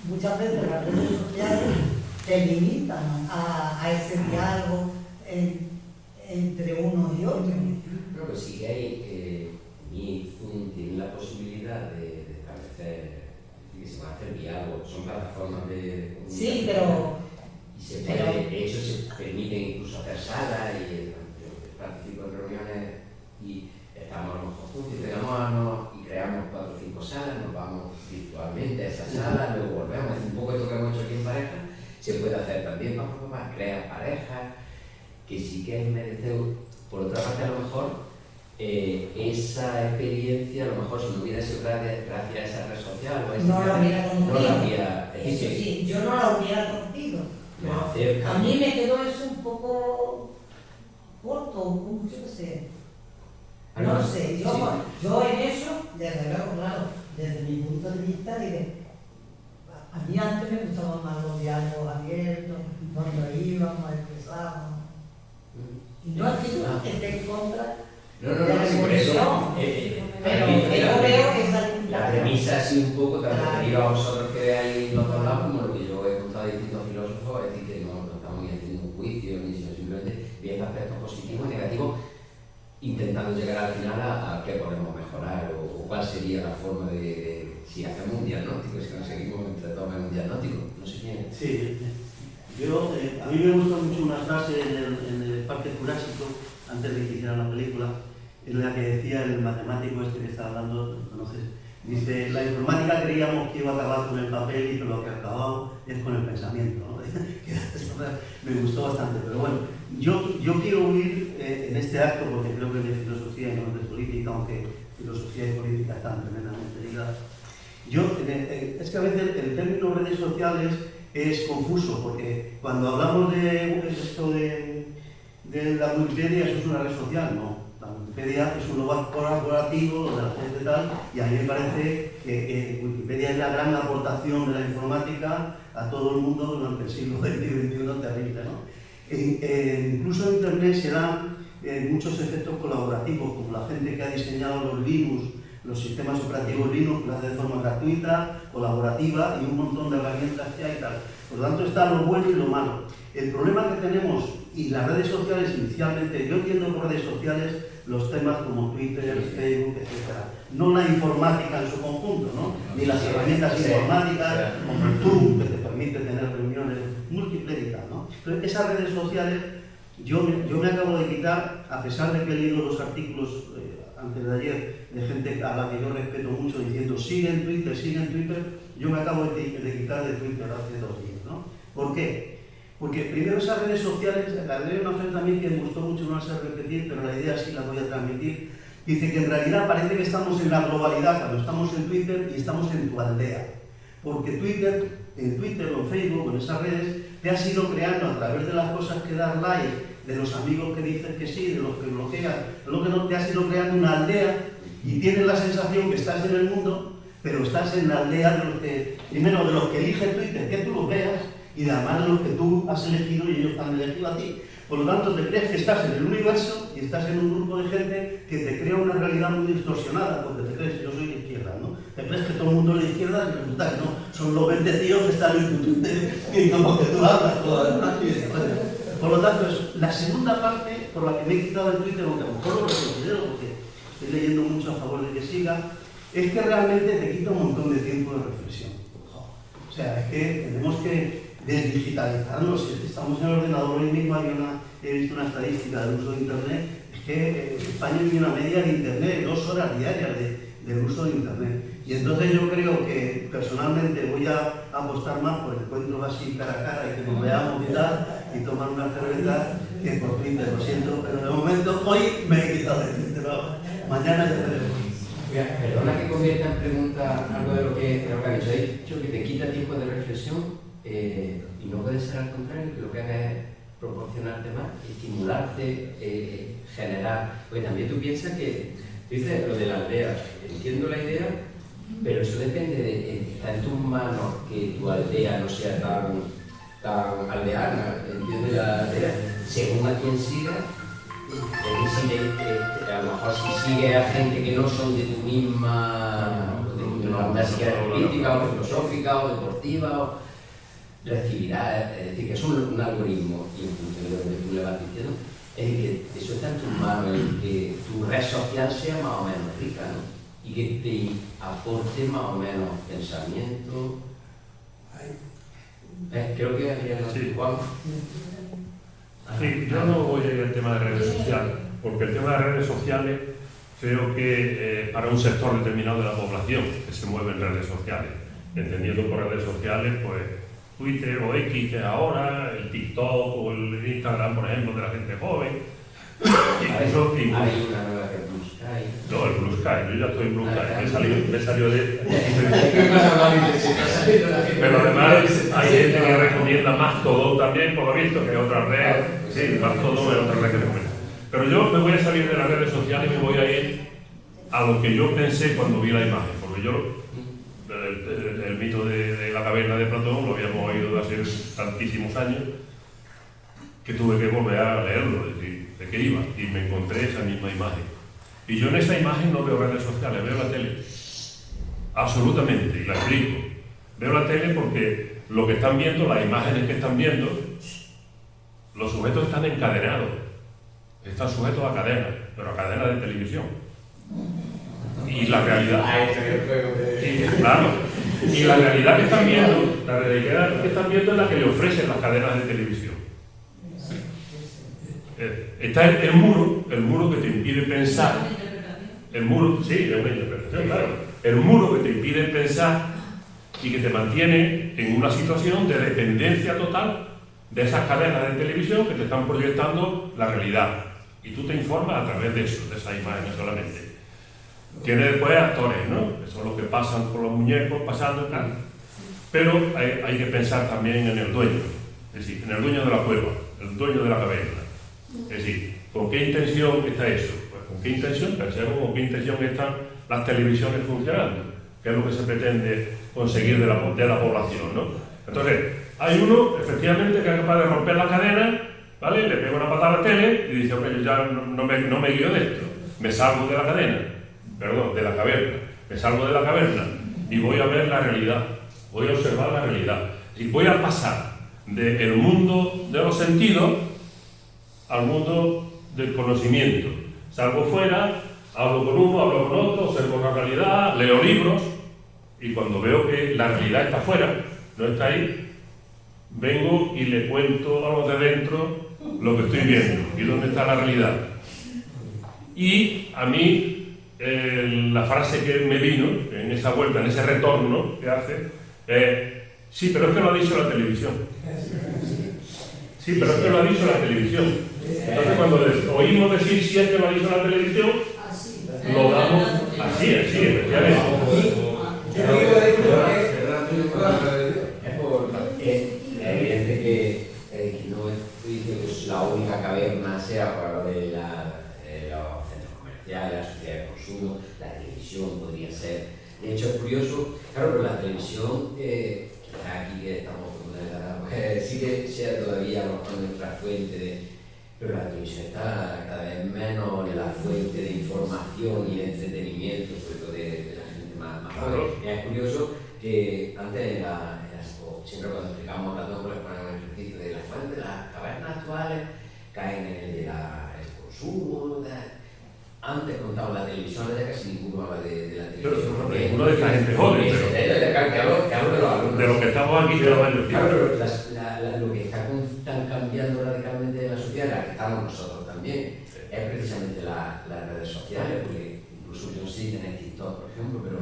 muchas veces las redes sociales te limitan a ese diálogo entre unos y otros. Creo que sí que hay, mi Zoom tiene la posibilidad de establecer, que se van a hacer diálogos, son plataformas de comunicación. Sí, pero... Y se puede, de hecho se permite incluso hacer salas, y yo participo en reuniones y estamos a lo mejor juntos y creamos 4 o 5 salas, nos vamos virtualmente a esas salas, luego volvemos, es un poco esto que hemos hecho aquí en pareja. Se puede hacer también, crear parejas, que sí que es merecedor. Por otra parte, a lo mejor, esa experiencia, a lo mejor si no hubiera sido gracias a esa red social o a no la hubiera conocido. No la hubiera, eso sí, yo no la hubiera conocido. A mí me quedó eso un poco corto, yo qué sé. No sé, yo en eso, desde luego, claro, desde mi punto de vista, diré, a mí antes me gustaban más los diálogos abiertos, donde íbamos, expresábamos. Y no es que yo esté en contra de la revolución, pero yo veo que la premisa así un poco, tanto te digo a vosotros que veáis los dos lados, como lo que yo he contado a distintos filósofos, es decir, que no estamos ni haciendo un juicio, ni sino simplemente viendo aspectos positivos y negativos, intentando llegar al final a qué podemos mejorar o cuál sería la forma de si hacemos un diagnóstico, si conseguimos entre todos un diagnóstico, no sé quién. Sí, a mí me gustó mucho una frase en el Parque Jurásico, antes de que hicieran la película, en la que decía el matemático este que estaba hablando, conoces, dice, la informática creíamos que iba a acabar con el papel y que lo que ha acabado es con el pensamiento, ¿no? Me gustó bastante, pero bueno, yo quiero huir en este acto, porque creo que es de filosofía y no es de política, aunque filosofía y política están tremendamente ligadas. Es que a veces el término redes sociales es confuso, porque cuando hablamos de esto de la Wikipedia, eso es una red social, no. La Wikipedia es un lugar colaborativo de la gente tal, y a mí me parece que Wikipedia es la gran aportación de la informática a todo el mundo durante el siglo XX y XXI, terrible, ¿no? Incluso en Internet se dan muchos efectos colaborativos, como la gente que ha diseñado los Linux, los sistemas operativos Linux, lo hace de forma gratuita, colaborativa y un montón de herramientas que hay y tal. Por lo tanto está lo bueno y lo malo. El problema que tenemos, y las redes sociales inicialmente, yo entiendo por redes sociales los temas como Twitter, Facebook, etc. No la informática en su conjunto, ¿no? Ni las herramientas informáticas, como el Zoom, que te permite tener reuniones múltiples y tal, ¿no? Entonces, esas redes sociales, yo me acabo de quitar, a pesar de que he leído los artículos antes de ayer, de gente a la que yo respeto mucho, diciendo sigue en Twitter, yo me acabo de quitar de Twitter hace 2 días, ¿no? ¿Por qué? Porque primero esas redes sociales, la ley una frase también que me gustó mucho, no la sé repetir, pero la idea sí la voy a transmitir, dice que en realidad parece que estamos en la globalidad cuando estamos en Twitter y estamos en tu aldea. Porque en Twitter o en Facebook o en esas redes te has ido creando a través de las cosas que das like, de los amigos que dices que sí, de los que bloqueas, de lo que no, te has ido creando una aldea y tienes la sensación que estás en el mundo, pero estás en la aldea de los que, primero de los que eligen Twitter, que tú los veas, y además de los que tú has elegido y ellos te han elegido a ti. Por lo tanto, te crees que estás en el universo y estás en un grupo de gente que te crea una realidad muy distorsionada, porque te crees que yo soy de izquierda, ¿no? Te crees que todo el mundo es de izquierda y resulta que no. Son los 20 tíos que están en tu Twitter y como que tú hablas. Por lo tanto, la segunda parte por la que me he quitado el Twitter, aunque a lo mejor lo reconsidero porque estoy leyendo mucho a favor de que siga, es que realmente te quita un montón de tiempo de reflexión. O sea, es que tenemos que desdigitalizarnos. Estamos en el ordenador hoy mismo, he visto una estadística del uso de Internet, es que España tiene una media de Internet de 2 horas diarias del uso de Internet. Y entonces yo creo que personalmente voy a apostar más por encuentros así cara a cara y que nos veamos y tal, y tomar una cerveza que por Twitter, lo siento, pero de momento hoy me he quitado de Twitter, mañana ya veremos. Mira, perdona que convierta en pregunta algo de lo que habéis dicho, que te quita tiempo de reflexión y no puede ser al contrario, que lo que haga es proporcionarte más, estimularte, generar. Porque también tú piensas que, tú dices lo de la aldea, entiendo la idea, pero eso depende de, está en tus manos que tu aldea no sea tan aldeana, ¿entiendes la aldea? Según a quien siga, a lo mejor si sigue a gente que no son de tu misma, de una onda política o filosófica o deportiva, o recibirá, es decir, que es un algoritmo, y en función de lo que tú le vas diciendo, es que eso está en tus manos, que tu red social sea más o menos rica, ¿no? Y que te aporte más o menos pensamiento. Creo que había sí. Juan. Sí, yo no voy a ir al tema de redes sociales, porque el tema de redes sociales creo que para un sector determinado de la población que se mueve en redes sociales, entendiendo por redes sociales, pues Twitter o X, que es ahora, el TikTok o el Instagram, por ejemplo, de la gente joven. Hay una nueva que es Blue Sky. No, el Blue Sky, yo ya estoy en Blue Sky, me salió de... Pero además hay gente que recomienda Mastodon también, por lo visto, que es otra red. Sí, Mastodon es otra red que recomienda. Pero yo me voy a salir de las redes sociales y me voy a ir a lo que yo pensé cuando vi la imagen, porque yo el mito de la caverna de Platón lo habíamos oído hace tantísimos años que tuve que volver a leerlo, es decir, de qué iba, y me encontré esa misma imagen. Y yo en esa imagen no veo redes sociales, veo la tele. Absolutamente, y la explico. Veo la tele porque lo que están viendo, las imágenes que están viendo, los sujetos están encadenados, están sujetos a cadenas, pero a cadenas de televisión. Y la realidad... Claro, y la realidad que están viendo, la realidad que están viendo es la que le ofrecen las cadenas de televisión. Está el muro que te impide pensar. El muro, sí, es una interpretación, claro. El muro que te impide pensar y que te mantiene en una situación de dependencia total de esas cadenas de televisión que te están proyectando la realidad. Y tú te informas a través de eso, de esas imágenes solamente. Tiene después actores, ¿no? Que son los que pasan con los muñecos, pasando y tal. Pero hay que pensar también en el dueño, es decir, en el dueño de la cueva, el dueño de la caverna. Es decir, ¿con qué intención está eso? Pues con qué intención, pensemos con qué intención están las televisiones funcionando, que es lo que se pretende conseguir de la población, ¿no? Entonces, hay uno, efectivamente, que es capaz de romper la cadena, ¿vale? Le pega una patada a la tele y dice, hombre, yo ya no me guío de esto, me salgo de la cadena, perdón, de la caverna, me salgo de la caverna y voy a ver la realidad, voy a observar la realidad, y voy a pasar del mundo de los sentidos al mundo del conocimiento. Salgo fuera, hablo con uno, hablo con otro, observo la realidad, leo libros, y cuando veo que la realidad está fuera, no está ahí, vengo y le cuento a los de dentro lo que estoy viendo y dónde está la realidad. Y a mí, la frase que me vino en esa vuelta, en ese retorno que hace, sí, pero es que lo ha dicho la televisión. Sí, pero es que lo ha dicho la televisión. Entonces, cuando oímos decir si es que lo ha dicho la televisión, lo damos así, efectivamente. Es evidente que no estoy diciendo que la única caverna sea para lo de los centros comerciales, la sociedad de consumo, la televisión podría ser. De hecho, es curioso, claro, pero la televisión, quizás aquí que estamos sí que sea todavía nuestra fuente de... Pero la televisión está cada vez menos en la fuente de información y de entretenimiento, sobre todo de la gente más joven. Es curioso que antes, siempre cuando explicamos Platón, pues ponen un ejercicio de la fuente de las cavernas actuales, caen en el de el consumo. Antes contaba la televisión, ahora ya casi ninguno habla de la televisión. Pero ninguno de esta gente joven, pero de lo que estamos aquí, de varios claro, pero lo que está cambiando radicalmente en la sociedad, la que estamos nosotros también, es precisamente las redes sociales, porque incluso yo no sé si tenéis TikTok, por ejemplo, pero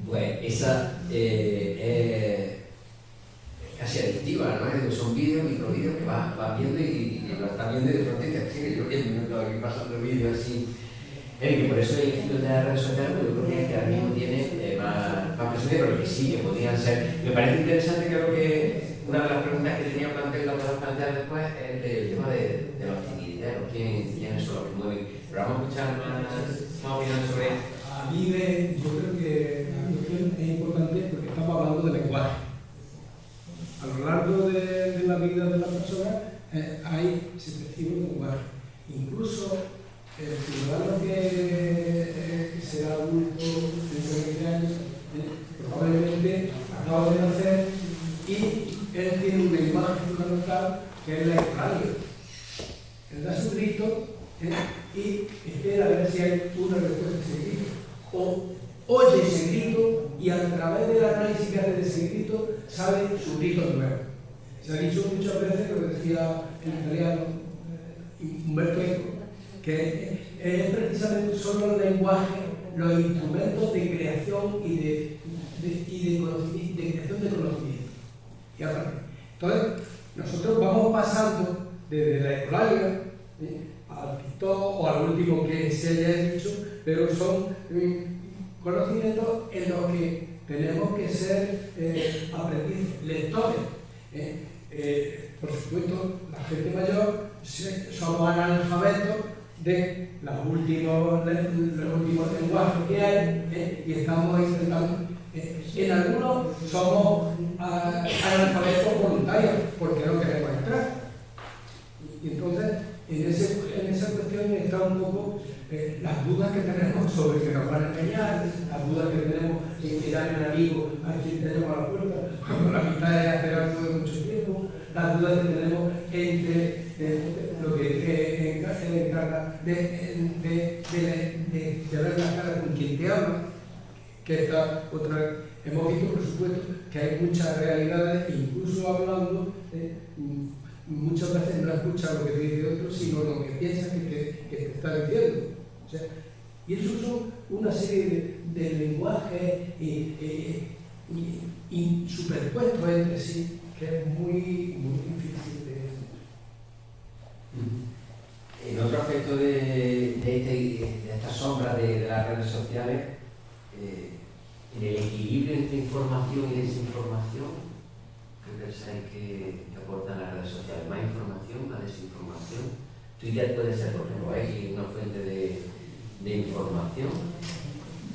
pues esa es casi adictiva, ¿no? Son vídeos, microvídeos que vas viendo y lo estás viendo y de pronto dices, sí, yo 10 minutos aquí pasando vídeos así. Que por eso el estilo de las redes sociales, yo creo que ahora mismo tiene más presencia, pero que sí, que podrían ser. Me parece interesante, creo que una de las preguntas que tenía plantear después es el tema de los titiriteros, quiénes son los que mueven. Pero vamos a escuchar más opiniones sobre esto. A mí yo creo que la cuestión es importante porque estamos hablando de lenguaje. A lo largo de la vida de la persona se percibe un lenguaje. Incluso el ciudadano que sea adulto de 20 años probablemente acaba de nacer y él tiene un lenguaje fundamental que es la radio. Él da su grito y espera a ver si hay una respuesta a ese grito. O oye ese grito y a través del análisis que hace de ese grito sale su grito nuevo. Se ha dicho muchas veces lo que decía el italiano Umberto Eco, que es precisamente solo el lenguaje, los instrumentos de creación y de creación de conocimiento. Y aparte, entonces, nosotros vamos pasando desde la escolaria al TikTok o al último que se haya dicho, pero son conocimientos en los que tenemos que ser aprendices, lectores. Por supuesto, la gente mayor somos analfabetos de los últimos lenguajes que hay y estamos intentando. En algunos somos analfabetos voluntarios porque no queremos entrar. Y entonces, en esa cuestión está un poco las dudas que tenemos sobre que nos van a engañar, las dudas que tenemos en mirar a un amigo a quien tenemos a la puerta, cuando la mitad es hacer algo de mucho tiempo, las dudas que tenemos entre lo que encarga de ver la cara con quien te habla, que está otra vez. Hemos visto, por supuesto, que hay muchas realidades, incluso hablando, muchas veces no escuchas lo que te dice otro, sino lo que piensas que te está diciendo. O sea, y eso son una serie de lenguajes superpuestos entre sí, que es muy difícil de... En otro aspecto de esta sombra de las redes sociales, en el equilibrio entre información y desinformación, ¿qué pensáis que aportan las redes sociales? ¿Más información, más desinformación? Twitter puede ser, por ejemplo, una fuente de información.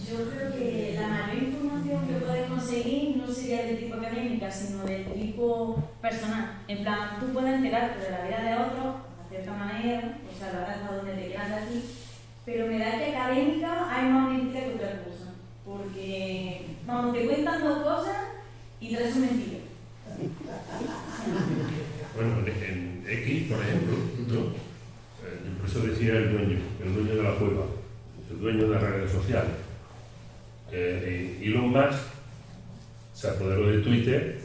Yo creo que la mayor información que puedes conseguir no sería del tipo académica, sino del tipo personal. En plan, tú puedes enterarte de la vida de otros, de cierta manera, o sea, la hasta donde te quieras de aquí, pero me da que académica hay más mentira que otra cosa. Porque, vamos, te cuentan dos cosas y tres son mentiras. Bueno, en X, por ejemplo, ¿no? Por eso decía el dueño de la cueva, el dueño de las redes sociales. Elon Musk se apoderó de Twitter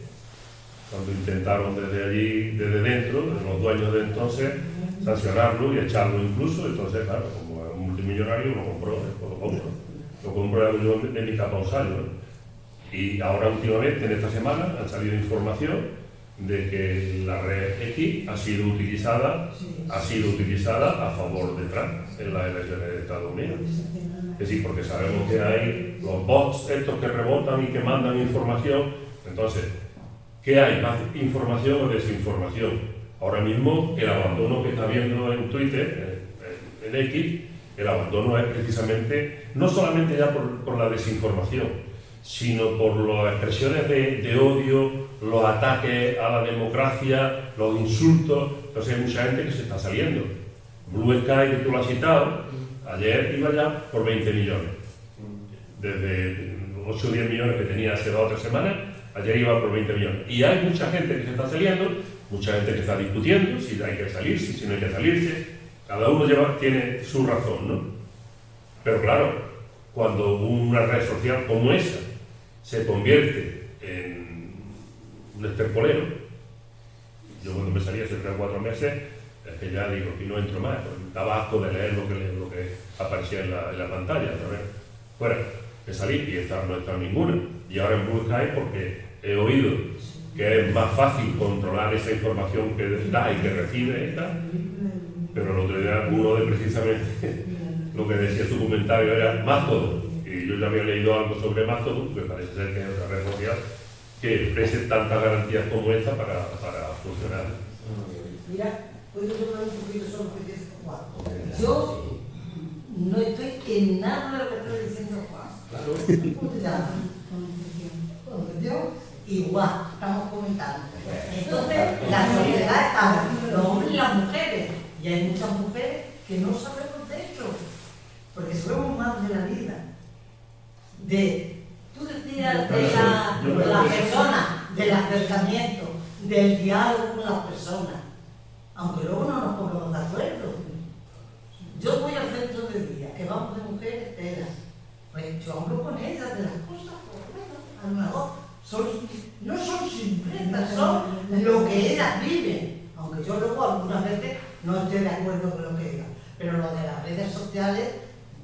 cuando intentaron desde allí, desde dentro, de los dueños de entonces, sancionarlo y echarlo incluso. Entonces, claro, como es un multimillonario, lo compró el dueño de mi causario, ¿no? Y ahora últimamente, en esta semana, han salido información de que la red X ha sido utilizada a favor de Trump en las elecciones de Estados Unidos. Es decir, porque sabemos que hay los bots estos que rebotan y que mandan información. Entonces, ¿qué hay? ¿Más información o desinformación? Ahora mismo el abandono que está habiendo en Twitter, en X, el abandono es precisamente, no solamente ya por la desinformación, sino por las expresiones de odio, los ataques a la democracia, los insultos. Entonces hay mucha gente que se está saliendo. Blue Sky, que tú lo has citado, ayer iba ya por 20 millones. Desde 8 o 10 millones que tenía hace 2 o 3 semanas, ayer iba por 20 millones. Y hay mucha gente que se está saliendo, mucha gente que está discutiendo si hay que salirse, si no hay que salirse. Cada uno tiene su razón, ¿no? Pero claro, cuando una red social como esa se convierte en un estercolero, yo cuando me salí hace 3 o 4 meses, es que ya digo, aquí no entro más, daba asco de leer lo que aparecía en la pantalla, ¿sabes? Fuera, me salí y no está ninguna. Y ahora en Blue Sky porque he oído que es más fácil controlar esa información que da y que recibe y tal, pero el otro día uno de precisamente lo que decía su comentario era Mastodon, y yo ya había leído algo sobre Mastodon, que parece ser que es otra red social que ofrece tantas garantías como esta para funcionar. Mira, puedo hablar un poquito sobre lo que dice Juan. Yo no estoy en nada de lo que está diciendo Juan. ¿Cómo te llamas? Concepción. Igual, estamos comentando. Entonces, la sociedad está, los hombres y las mujeres, y hay muchas mujeres que no sabemos de esto, porque sabemos más de la vida. Tú decías de la persona, del acercamiento, del diálogo con las personas, aunque luego no nos pongamos de acuerdo. Yo voy al centro de día, que vamos de mujeres telas, pues yo hablo con ellas de las cosas, pues bueno, a lo mejor no son simpletas, son lo que ellas viven, aunque yo luego algunas veces no estoy de acuerdo con lo que digan, pero lo de las redes sociales,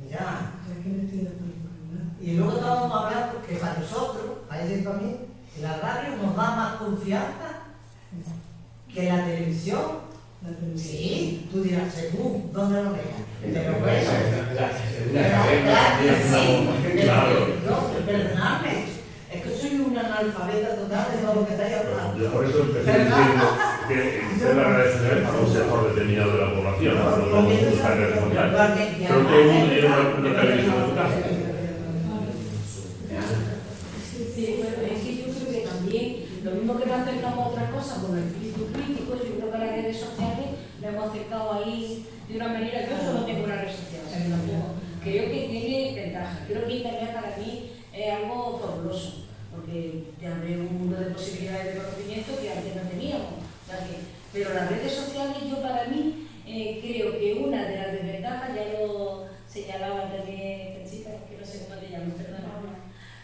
mira, y luego vamos a hablar porque para nosotros, para ella y para mí, la radio nos da más confianza que la televisión. Sí, tú dirás, según, ¿dónde lo veas? Pero bueno, perdonadme, es que soy una analfabeta total de todo lo que estáis hablando. Yo por eso empecé diciendo que existen las redes sociales para un sector determinado de la población, no todo el mundo está en redes sociales. Pero todo el mundo tiene una televisión en su casa. Sí, bueno, es que yo creo que también, lo mismo que nos acercamos a otras cosas con el espíritu crítico, yo creo que las redes sociales nos hemos acercado ahí de una manera. Yo solo tengo una red social, o sea, que tampoco, creo que tiene ventajas. Creo que Internet para mí es algo fabuloso, porque te abre un mundo de posibilidades de conocimiento que antes no teníamos. O sea pero las redes sociales, yo para mí, creo que una de las desventajas, ya lo señalaba también esta chica, que no sé cómo te llamas, perdón.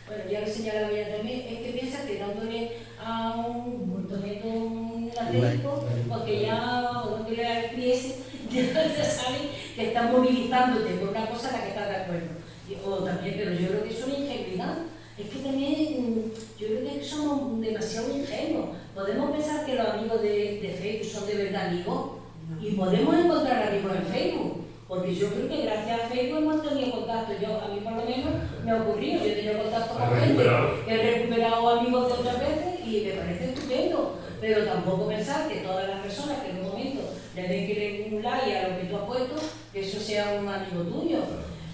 Bueno, ya lo señalaba ella también, es que piensa que dándole a un montonero un atlético, porque ya, o no que le expliese, ya saben que están movilizándote por una cosa en la que estás de acuerdo. O también, pero yo creo que es una ingenuidad. Es que también, yo creo que somos demasiado ingenuos. Podemos pensar que los amigos de Facebook son de verdad amigos, y podemos encontrar amigos en Facebook. Porque yo creo que gracias a Facebook hemos tenido contacto. A mí por lo menos me ha ocurrido, yo he tenido contacto con gente, he recuperado amigos de otras veces y me parece estupendo. Pero tampoco pensar que todas las personas que en un momento le den que un like a lo que tú has puesto, que eso sea un amigo tuyo.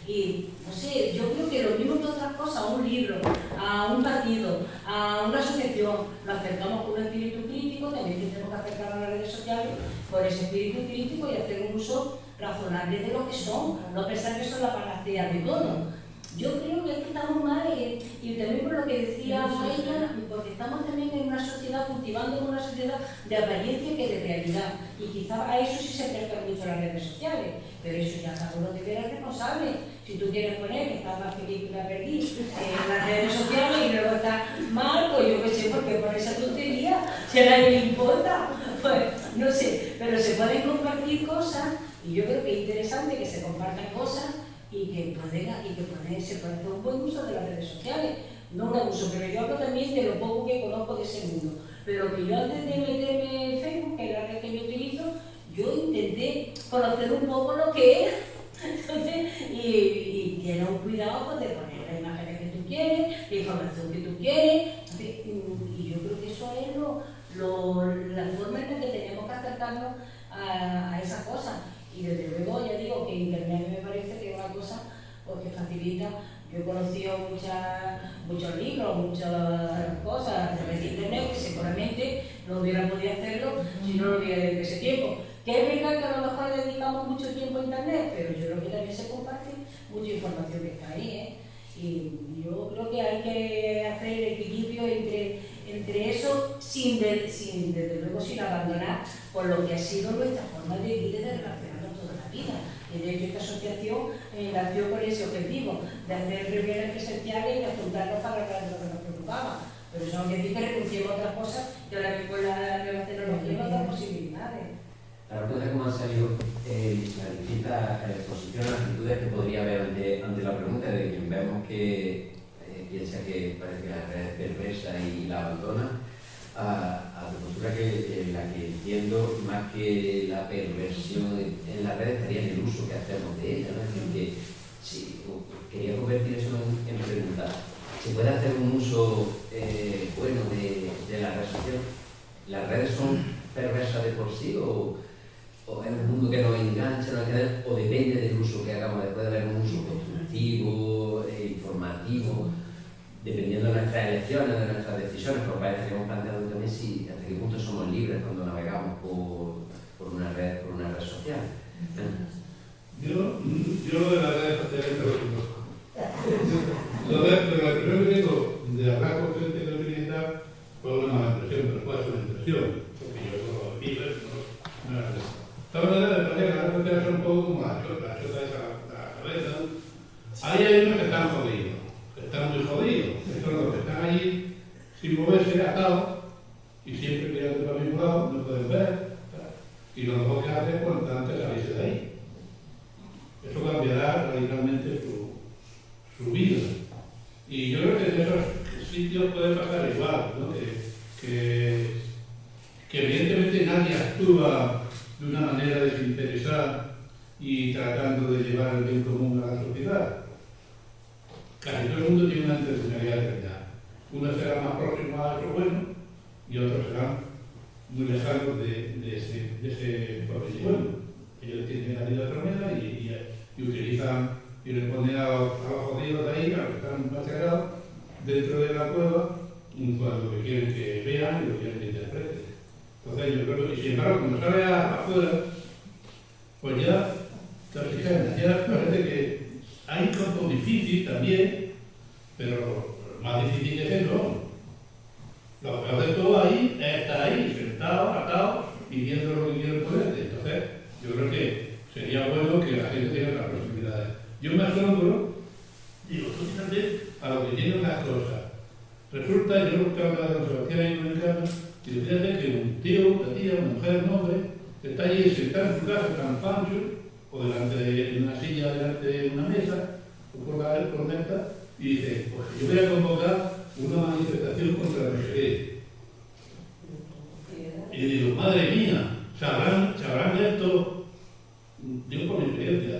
Y no sé, yo creo que lo mismo que otras cosas, a un libro, a un partido, a una asociación, lo acercamos con un espíritu crítico, también tenemos que acercar a las redes sociales con ese espíritu crítico y hacer un uso razonable de lo que son, no pensar que son la panacea de todo. Yo creo que es que estamos mal, y también por lo que decía ella, porque estamos también en una sociedad, cultivando una sociedad de apariencia que de realidad, y quizás a eso sí se acercan mucho las redes sociales, pero eso ya cada uno debe ser responsable. Si tú quieres poner que está más feliz que la perdí en las redes sociales y luego está mal, pues yo qué sé, porque por esa tontería, si a nadie le importa, pues no sé, pero se pueden compartir cosas, y yo creo que es interesante que se compartan cosas y que se pueda hacer un buen uso de las redes sociales. No un abuso, pero yo hablo también de lo poco que conozco de ese mundo. Pero que yo antes de meterme en Facebook, que es la red que yo utilizo, yo intenté conocer un poco lo que es. Entonces, y tener un cuidado pues, de poner las imágenes que tú quieres, la información que tú quieres. Y yo creo que eso es la forma en la que tenemos que acercarnos a esas cosas. Y desde luego, ya digo que Internet me parece que es una cosa pues, que facilita. Yo he conocido muchos libros, muchas cosas a través de Internet que seguramente no hubiera podido hacerlo si no lo hubiera dedicado ese tiempo. Que es verdad que a lo mejor dedicamos mucho tiempo a Internet, pero yo creo que también se comparte mucha información que está ahí. Y yo creo que hay que hacer el equilibrio entre entre eso, desde luego sin abandonar por lo que ha sido nuestra forma de vivir y de relacionarnos toda la vida. Y de hecho esta asociación nació con ese objetivo, de hacer reuniones presenciales y de juntarnos para hablar de lo que nos preocupaba. Pero eso no quiere decir que renunciemos a otras cosas, que ahora mismo la nueva tecnología nos da posibilidades. La pregunta es cómo han salido las distintas posiciones, actitudes que podría haber ante la pregunta de quien vemos que piensa que parece que la red es perversa y la abandona, a la postura que la que entiendo más que la perversión en la red estaría en el uso que hacemos de ella, ¿no? Es decir, que si quería convertir eso en pregunta, ¿se puede hacer un uso bueno de la red social? ¿Las redes son perversas de por sí o es un mundo que nos engancha, o depende del uso que hagamos? Puede haber un uso constructivo, informativo, dependiendo de nuestras elecciones, de nuestras decisiones, pero parece que hemos planteado también si hasta qué punto somos libres cuando navegamos por una red social. Yo de las redes sociales no lo conozco. Pero la impresión que tengo de hablar con gente que lo utiliza fue una mala impresión, pero fue una impresión, porque yo no vivo, no era eso. De todas maneras, me parece que las redes sociales son un poco como la chota esa la cabeza. Ahí hay unos que están jodidos, que están muy jodidos. Estos son los que están allí sin moverse, atados, y siempre mirando para mi lado, no pueden ver. Y lo mejor que hace es cuanto antes salirse de ahí. Eso cambiará radicalmente su vida. Y yo creo que en esos sitios puede pasar igual, ¿no? Que evidentemente nadie actúa de una manera desinteresada y tratando de llevar el bien común a la sociedad. Casi todo el mundo tiene una intencionalidad determinada. Uno será más próximo a eso bueno y otros serán muy lejanos de ese propósito bueno. Ellos entienden la vida de otra manera y utilizan y le ponen a los jodidos de ahí, a los que están machacados, dentro de la cueva, lo que quieren que vean y lo que quieren que interpreten. Entonces yo creo que, sin embargo, cuando sale afuera, pues ya parece que hay un campo difícil también, pero más difícil que eso. Lo peor de todo ahí es estar ahí, sentado, atado, y viendo lo que quieren ponerte. Entonces, yo creo que sería bueno que la gente tenga las posibilidades. Yo me asombro, digo, tú fíjate a lo que tienen las cosas. Resulta, yo lo que hablo de Sebastián y me encanta, y fíjate que un tío, una tía, una mujer, un hombre, está allí sentado en su casa tan pancho, o delante de una silla, delante de una mesa, o por la tormenta, y dice, pues yo voy a convocar una manifestación contra no sé qué. Y digo, madre mía, sabrán esto, digo por mi experiencia,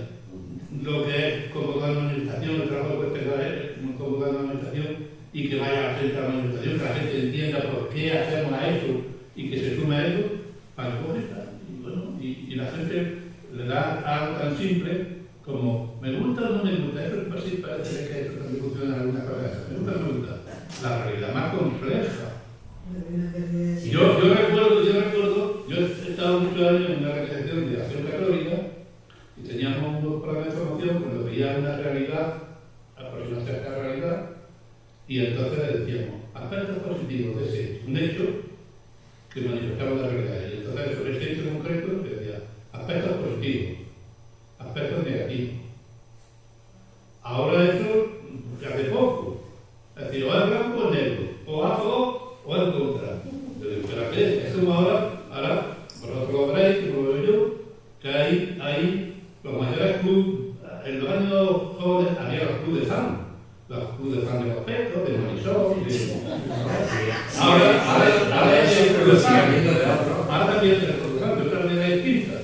lo que es convocar una manifestación, el trabajo que tenga es convocar una manifestación y que vaya a la gente a la manifestación, que la gente entienda por qué hacemos a eso y que se sume a eso, para que coge y bueno, y la gente le da algo tan simple como me gusta o no me gusta. Eso parece que eso también funciona en algunas cosas. Me gusta o no me gusta. La realidad más compleja. Yo recuerdo, yo he estado muchos años en una organización de acción católica y teníamos unos programas de formación cuando veía una realidad, aproximación a la realidad, y entonces le decíamos aspectos positivos de ese un hecho que manifestaba la realidad. Y entonces sobre ese hecho concreto se decía aspectos positivos, aspectos negativos. Ahora eso se hace poco. Es decir, o es blanco o es negro, o a favor o en contra. Pero es como ahora vosotros lo veréis, como lo veo yo, que hay los mayores clubes. En los años jóvenes había los clubes de fan. Los clubes de fan de los petos, de Marisol, ahora es el club de fan. Ahora también es el club de fan, de otra manera distinta.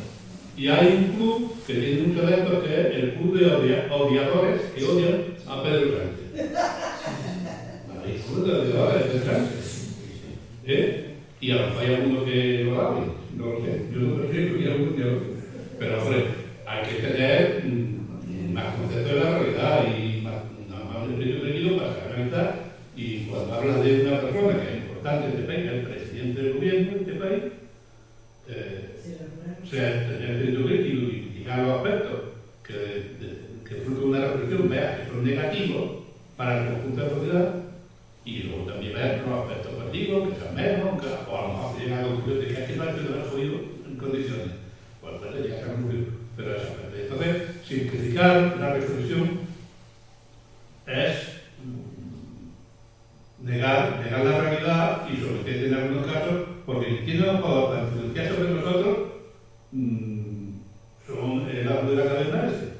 Y hay un club que tiene mucho de esto, que es el club de odiadores que odian a Pedro Sánchez. Hay club de odiadores de Sánchez. Y a lo mejor hay alguno que lo hable, no lo sé. Yo no prefiero que haya alguno que lo hable. Pero, hombre, hay que tener más concepto de la realidad y más preciso para analizar. Y cuando hablas de una persona que es importante en este país, que es el presidente del gobierno de este país, tener cierto crítico y criticar los aspectos que fruto de una reflexión veas que son negativos para el conjunto de la sociedad y luego también ver los aspectos positivos. contigo, que seas menos, o a lo mejor te llegan a la conclusión de que es que no has jodido en condiciones. Pues entonces ya se ha cumplido. Pero eso, entonces, simplificar la reflexión es negar la realidad y sobre todo en algunos casos, porque quien no puede influenciar sobre nosotros son el árbol de la cadena ese.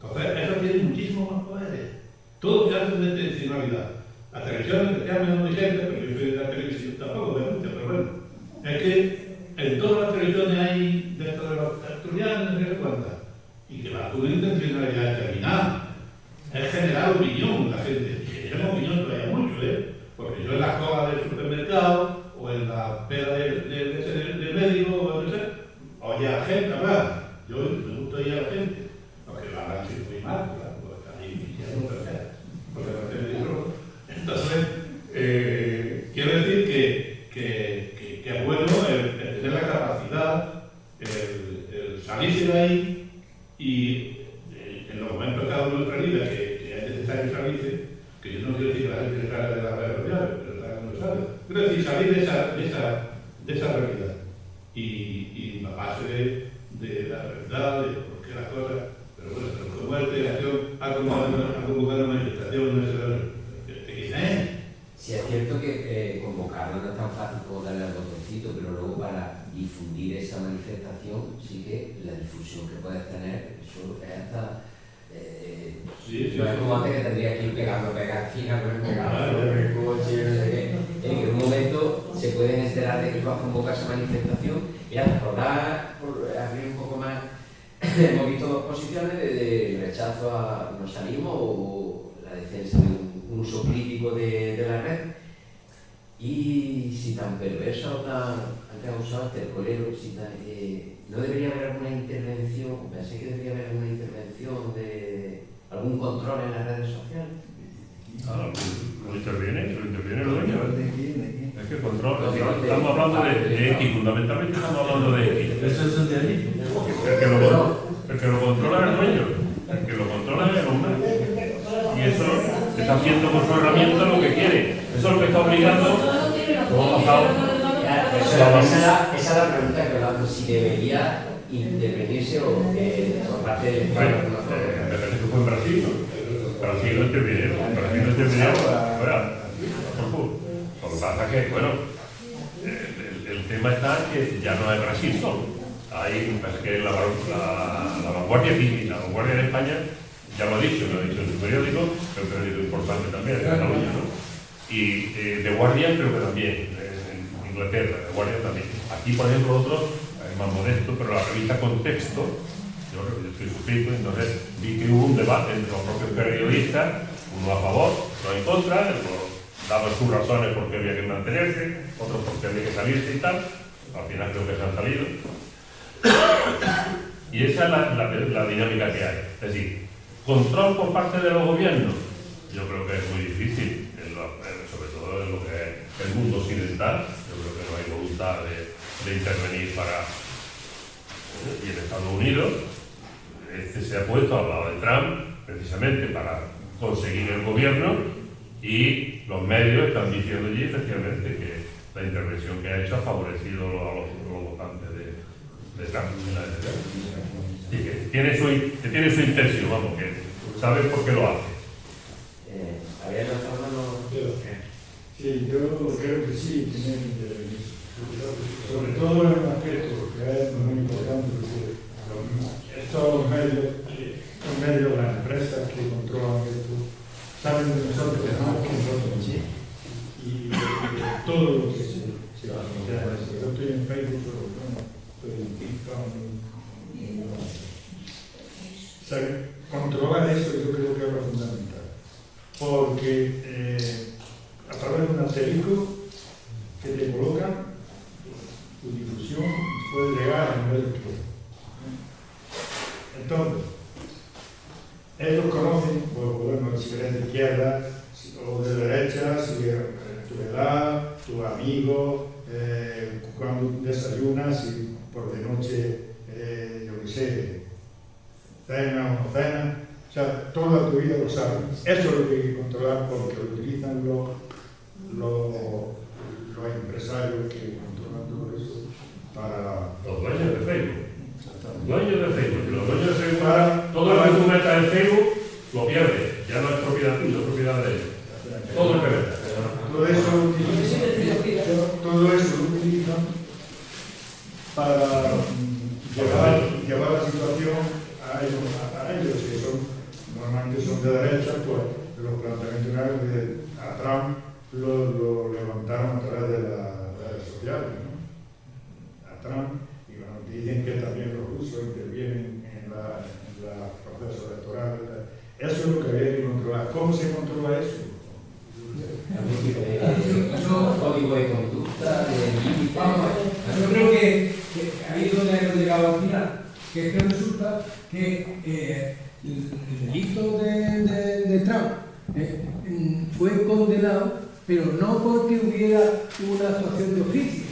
Entonces, eso tiene muchísimos más poderes. Todo se hace de intencionalidad. La televisión, que llaman muy gente, pero yo soy de la televisión, tampoco veo mucho, pero bueno. Es que en todas las televisiones hay, dentro de los tertulianos, no sé cuántas, y que va con una intencionalidad determinada. Es generar opinión la gente. Y genera opinión todavía mucho, porque yo en la cola del supermercado, o en la peda del médico, o no sé, oye a la gente hablar. Yo me gusta oír a la gente, porque lo hablan así muy mal, claro, porque ahí ya no puede ser, porque no tiene dinero. Entonces, quiero decir que es bueno el tener la capacidad, el salirse de ahí y en los momentos cada uno de nuestra vida que es necesario salirse, que yo no quiero decir que la gente salga de la realidad, pero cada uno sabe. Quiero decir, salir de esa realidad y la base de la verdad, de por qué las cosas, pero bueno, como es integración a convocar una manifestación, no sé. Sí, es cierto que convocarla no es tan fácil como darle al botoncito, pero luego para difundir esa manifestación, sí que la difusión que puedes tener, eso es hasta... no es como antes que tendrías que ir pegando pegajinas, en el coche, no sé qué. En un momento se pueden enterar de que vas a convocar esa manifestación y hasta por abrir un poco más. Hemos visto dos posiciones de rechazo a no salimos o la defensa de un uso crítico de la red. Y si tan perversa o tan, antes ha usado tercolero, si tan, no debería haber alguna intervención, pensé que debería haber alguna intervención de algún control en las redes sociales. Lo interviene el dueño. Es que control, estamos hablando de X, fundamentalmente estamos hablando de X. ¿Eso es de ahí? El que lo controla es el dueño, el que lo controla es el hombre. Y eso está haciendo con su herramienta lo que quiere. Eso es lo que está obligando. ¿Cómo ha pasado? Esa es la pregunta que hablamos, si debería intervenirse o por parte del Estado. Me parece que fue en Brasil, ¿no? Brasil no intervinieron. Lo que pasa es que, bueno, el tema está que ya no es Brasil solo. Ahí me parece que la vanguardia aquí, la vanguardia en España, ya lo ha dicho en su periódico, es un periódico importante también, de Cataluña, ¿no? Y The Guardian creo que también, en Inglaterra, The Guardian también. Aquí, por ejemplo, otros, es más modesto, pero la revista Contexto, yo estoy suscrito, entonces vi que hubo un debate entre los propios periodistas, uno a favor, otro en contra, daban sus razones por qué había que mantenerse, otros por qué había que salirse y tal. Al final creo que se han salido. Y esa es la dinámica que hay. Es decir, control por parte de los gobiernos, yo creo que es muy difícil, sobre todo en lo que es el mundo occidental. Yo creo que no hay voluntad de intervenir para... Y en Estados Unidos, se ha puesto al lado de Trump precisamente para conseguir el gobierno, y los medios están diciendo allí efectivamente que la intervención que ha hecho ha favorecido a los votantes de Trump. Y que tiene su intención, vamos, que sabe por qué lo hace. ¿Había lanzado mano? Sí, yo creo que sí, tiene que intervenir. Sobre todo en un aspecto que es muy importante, porque estos medios, las empresas que controlan esto, saben de nosotros más que nosotros. Y todo lo que se va a hacer. Yo estoy en Facebook, pero estoy en TikTok. O sea, controlar eso yo creo que es lo fundamental. Porque a través de un asterisco que te colocan, tu difusión puede llegar a nivel de todo. Entonces, ellos conocen, bueno, si eres de izquierda o de derecha, si tu edad, tu amigo, cuando desayunas y por de noche, yo qué sé, cena o no cena, o sea, toda tu vida lo saben. Eso es lo que hay que controlar porque lo utilizan los Todo es verdad. Todo eso lo utilizan para llevar la situación a ellos que son, normalmente son de derecha, pues los planteamientos de a Trump lo levantaron a través de las redes sociales, ¿no? A Trump, y bueno, dicen que también los rusos intervienen en los procesos electorales. Eso es lo que hay que controlar. ¿Cómo se controla eso? Código de conducta, de límite. Yo creo que ahí es donde hemos llegado al final, que es que resulta que el delito de Trump fue condenado, pero no porque hubiera una actuación de oficio,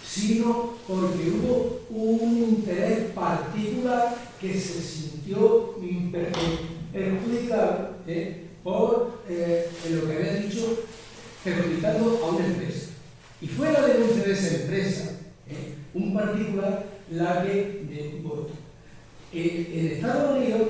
sino porque hubo un interés particular que se sintió perjudicado por lo que había dicho, perjudicando a una empresa. Y fue la denuncia de esa empresa, un particular, la que votó. En Estados Unidos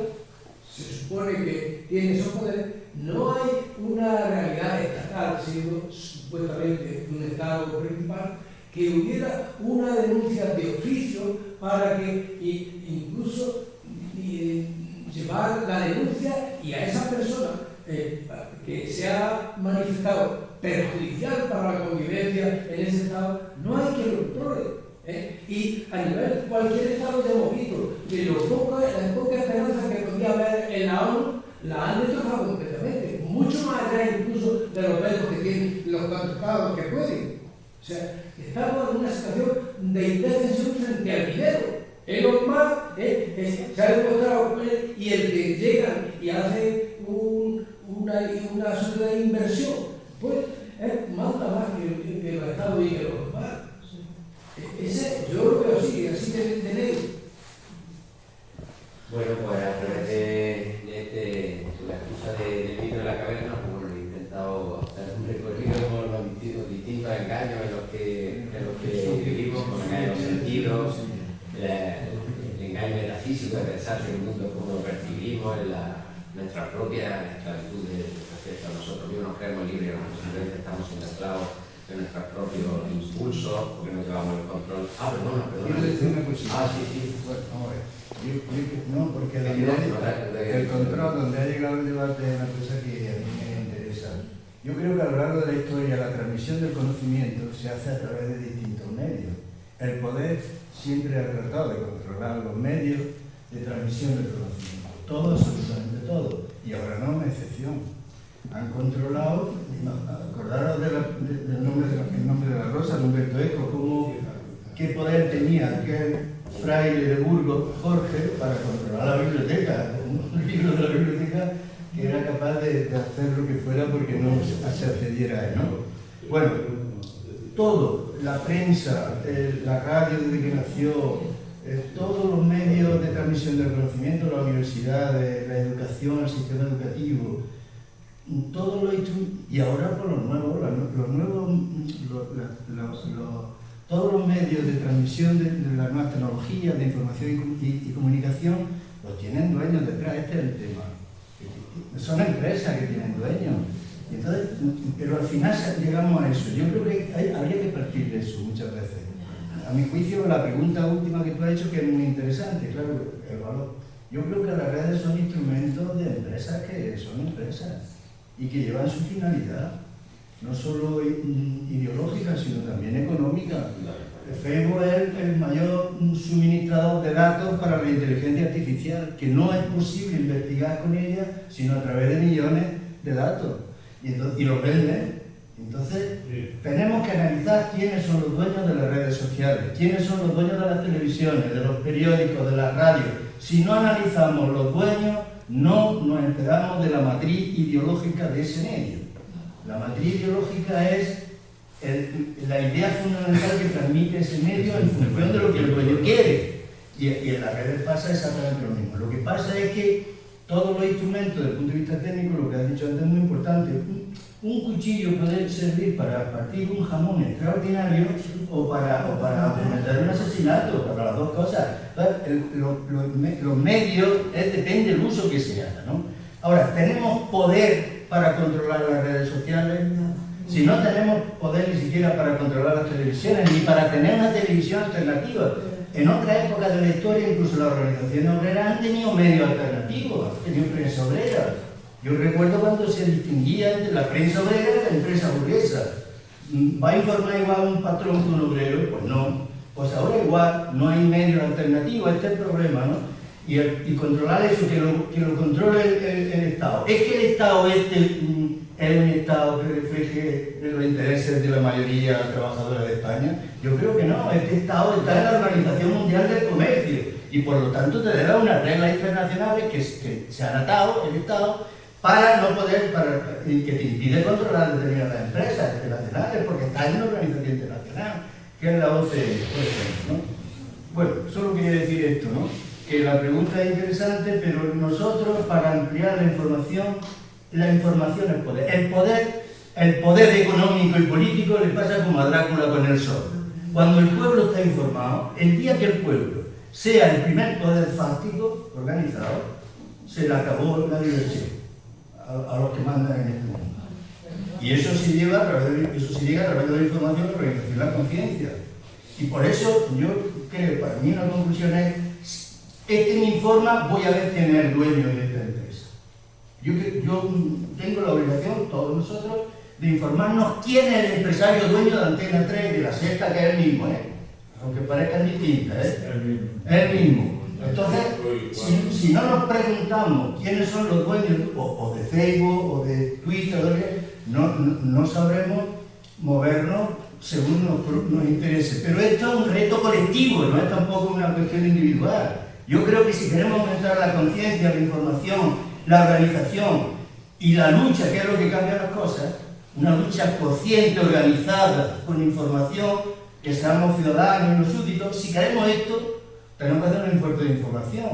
se supone que tiene esos poderes, no hay una realidad estatal, siendo supuestamente un Estado principal, que hubiera una denuncia de oficio para que incluso llevar la denuncia y a esa persona que se ha manifestado perjudicial para la convivencia en ese Estado, no hay que lo controle. Y a nivel cualquier Estado ya hemos visto que la poca esperanza que podía haber en la ONU la han destrozado completamente, mucho más allá incluso de los vetos que tienen los cuatro Estados que pueden. O sea, estamos en una situación de indefensión frente al dinero. Elon Musk se ha demostrado, y el que llega y hace una sociedad de inversión, pues manda más que los Estados y que los demás. Yo lo veo así de negro. Bueno, pues a través de la excusa del libro de la caverna, pues bueno, he intentado hacer un recorrido por los distintos engaños en los que vivimos, con engaños sentidos, el engaño metafísico de pensar en el mundo como lo percibimos, en nuestra propia esclavitud respecto a nosotros mismos, nos creemos libres, simplemente estamos siendo esclavos de nuestros propios impulsos, porque no llevamos el control. Perdona. Quiero decir una cosita. Sí. Bueno, vamos a ver. No, porque el control, donde ha llegado el debate, es una cosa que a mí me interesa. Yo creo que a lo largo de la historia la transmisión del conocimiento se hace a través de distintos medios. El poder siempre ha tratado de controlar los medios de transmisión del conocimiento. Todo, absolutamente todo. Y ahora no es una excepción. Han controlado, acordaros del nombre de la rosa, de Humberto Eco, qué poder tenía aquel fraile de Burgos, Jorge, para controlar la biblioteca, un libro de la biblioteca que era capaz de hacer lo que fuera porque no se accediera a él, ¿no? Bueno, todo, la prensa, la radio desde que nació, todos los medios de transmisión del conocimiento, la universidad, la educación, el sistema educativo, todos los y ahora por todos los medios de transmisión de las nuevas tecnologías de información y comunicación los tienen dueños detrás. Este es el tema. Son empresas que tienen dueños. Entonces, pero al final llegamos a eso. Yo creo que habría que partir de eso muchas veces. A mi juicio, la pregunta última que tú has hecho, que es muy interesante, claro, el valor. Yo creo que las redes son instrumentos de empresas que son empresas y que llevan su finalidad, no solo ideológica, sino también económica. Facebook es el mayor suministrador de datos para la inteligencia artificial, que no es posible investigar con ella sino a través de millones de datos, y los venden. Entonces, tenemos que analizar quiénes son los dueños de las redes sociales, quiénes son los dueños de las televisiones, de los periódicos, de las radios. Si no analizamos los dueños, no nos enteramos de la matriz ideológica de ese medio. La matriz ideológica es la idea fundamental que transmite ese medio en función de lo que el dueño quiere. Y en las redes pasa exactamente lo mismo. Lo que pasa es que todos los instrumentos, desde el punto de vista técnico, lo que has dicho antes es muy importante. Un cuchillo puede servir para partir un jamón extraordinario o para cometer un asesinato, para las dos cosas. Los medios, depende del uso que se haga, ¿no? Ahora, tenemos poder para controlar las redes sociales, si no tenemos poder ni siquiera para controlar las televisiones, ni para tener una televisión alternativa. En otra época de la historia, incluso las organizaciones obreras han tenido medios alternativos, han tenido prensa obrera. Yo recuerdo cuando se distinguía entre la prensa obrera y la empresa burguesa. ¿Va a informar igual un patrón que un obrero? Pues no. Pues ahora igual, no hay medios alternativos, este es el problema, ¿no? Y controlar eso, que lo controle el Estado. ¿Es que el Estado es un Estado que refleje los intereses de la mayoría trabajadora de España? Yo creo que no, este Estado está en la Organización Mundial del Comercio y por lo tanto te debe unas reglas internacionales que se han atado el Estado para no poder, que te impide controlar determinadas empresas internacionales porque está en una organización internacional, que es la OCDE, por ejemplo, ¿no? Bueno, solo quería decir esto, ¿no? Que la pregunta es interesante, pero nosotros, para ampliar la información es poder. El poder económico y político le pasa como a Drácula con el sol. Cuando el pueblo está informado, el día que el pueblo sea el primer poder fáctico organizado, se le acabó la diversión a los que mandan en este mundo. Y eso se llega a través de la información, la organización, la conciencia. Y por eso yo creo, para mí una conclusión es: este me informa, voy a ver quién es el dueño de esta empresa. Yo tengo la obligación, todos nosotros, de informarnos quién es el empresario dueño de Antena 3 y de La Sexta, que es el mismo, aunque parezcan distintas, es el mismo. Entonces, si no nos preguntamos quiénes son los dueños o de Facebook o de Twitter, no sabremos movernos según nos interese. Pero esto es un reto colectivo, no es tampoco una cuestión individual. Yo creo que si queremos aumentar la conciencia, la información, la organización y la lucha, que es lo que cambia las cosas, una lucha consciente, organizada, con información, que seamos ciudadanos y no súbditos, si queremos esto, tenemos que hacer un esfuerzo de información.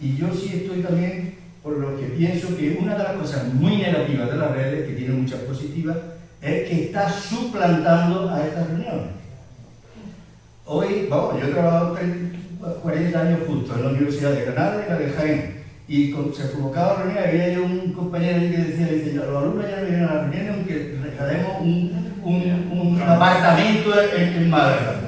Y yo sí estoy también por lo que pienso que una de las cosas muy negativas de las redes, que tiene muchas positivas, es que está suplantando a estas reuniones. Hoy, yo he trabajado 40 años justo en la Universidad de Granada y la de Jaén, y se convocaba a reuniones, había yo un compañero que decía, los alumnos ya no vienen a la reunión aunque regalemos un apartamento en Málaga.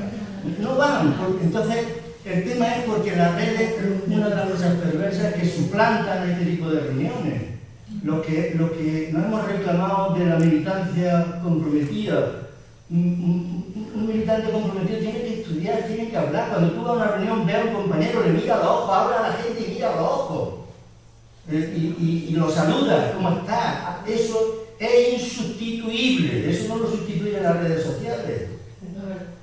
No van, entonces el tema es porque las redes, una de las cosas perversas que suplantan este tipo de reuniones. Lo que nos hemos reclamado de la militancia comprometida. Un militante comprometido tiene que estudiar, tiene que hablar. Cuando tú vas a una reunión, ve a un compañero, le mira a los ojos, habla a la gente y mira a los ojos. Y lo saluda, ¿cómo está? Eso es insustituible. Eso no lo sustituyen las redes sociales.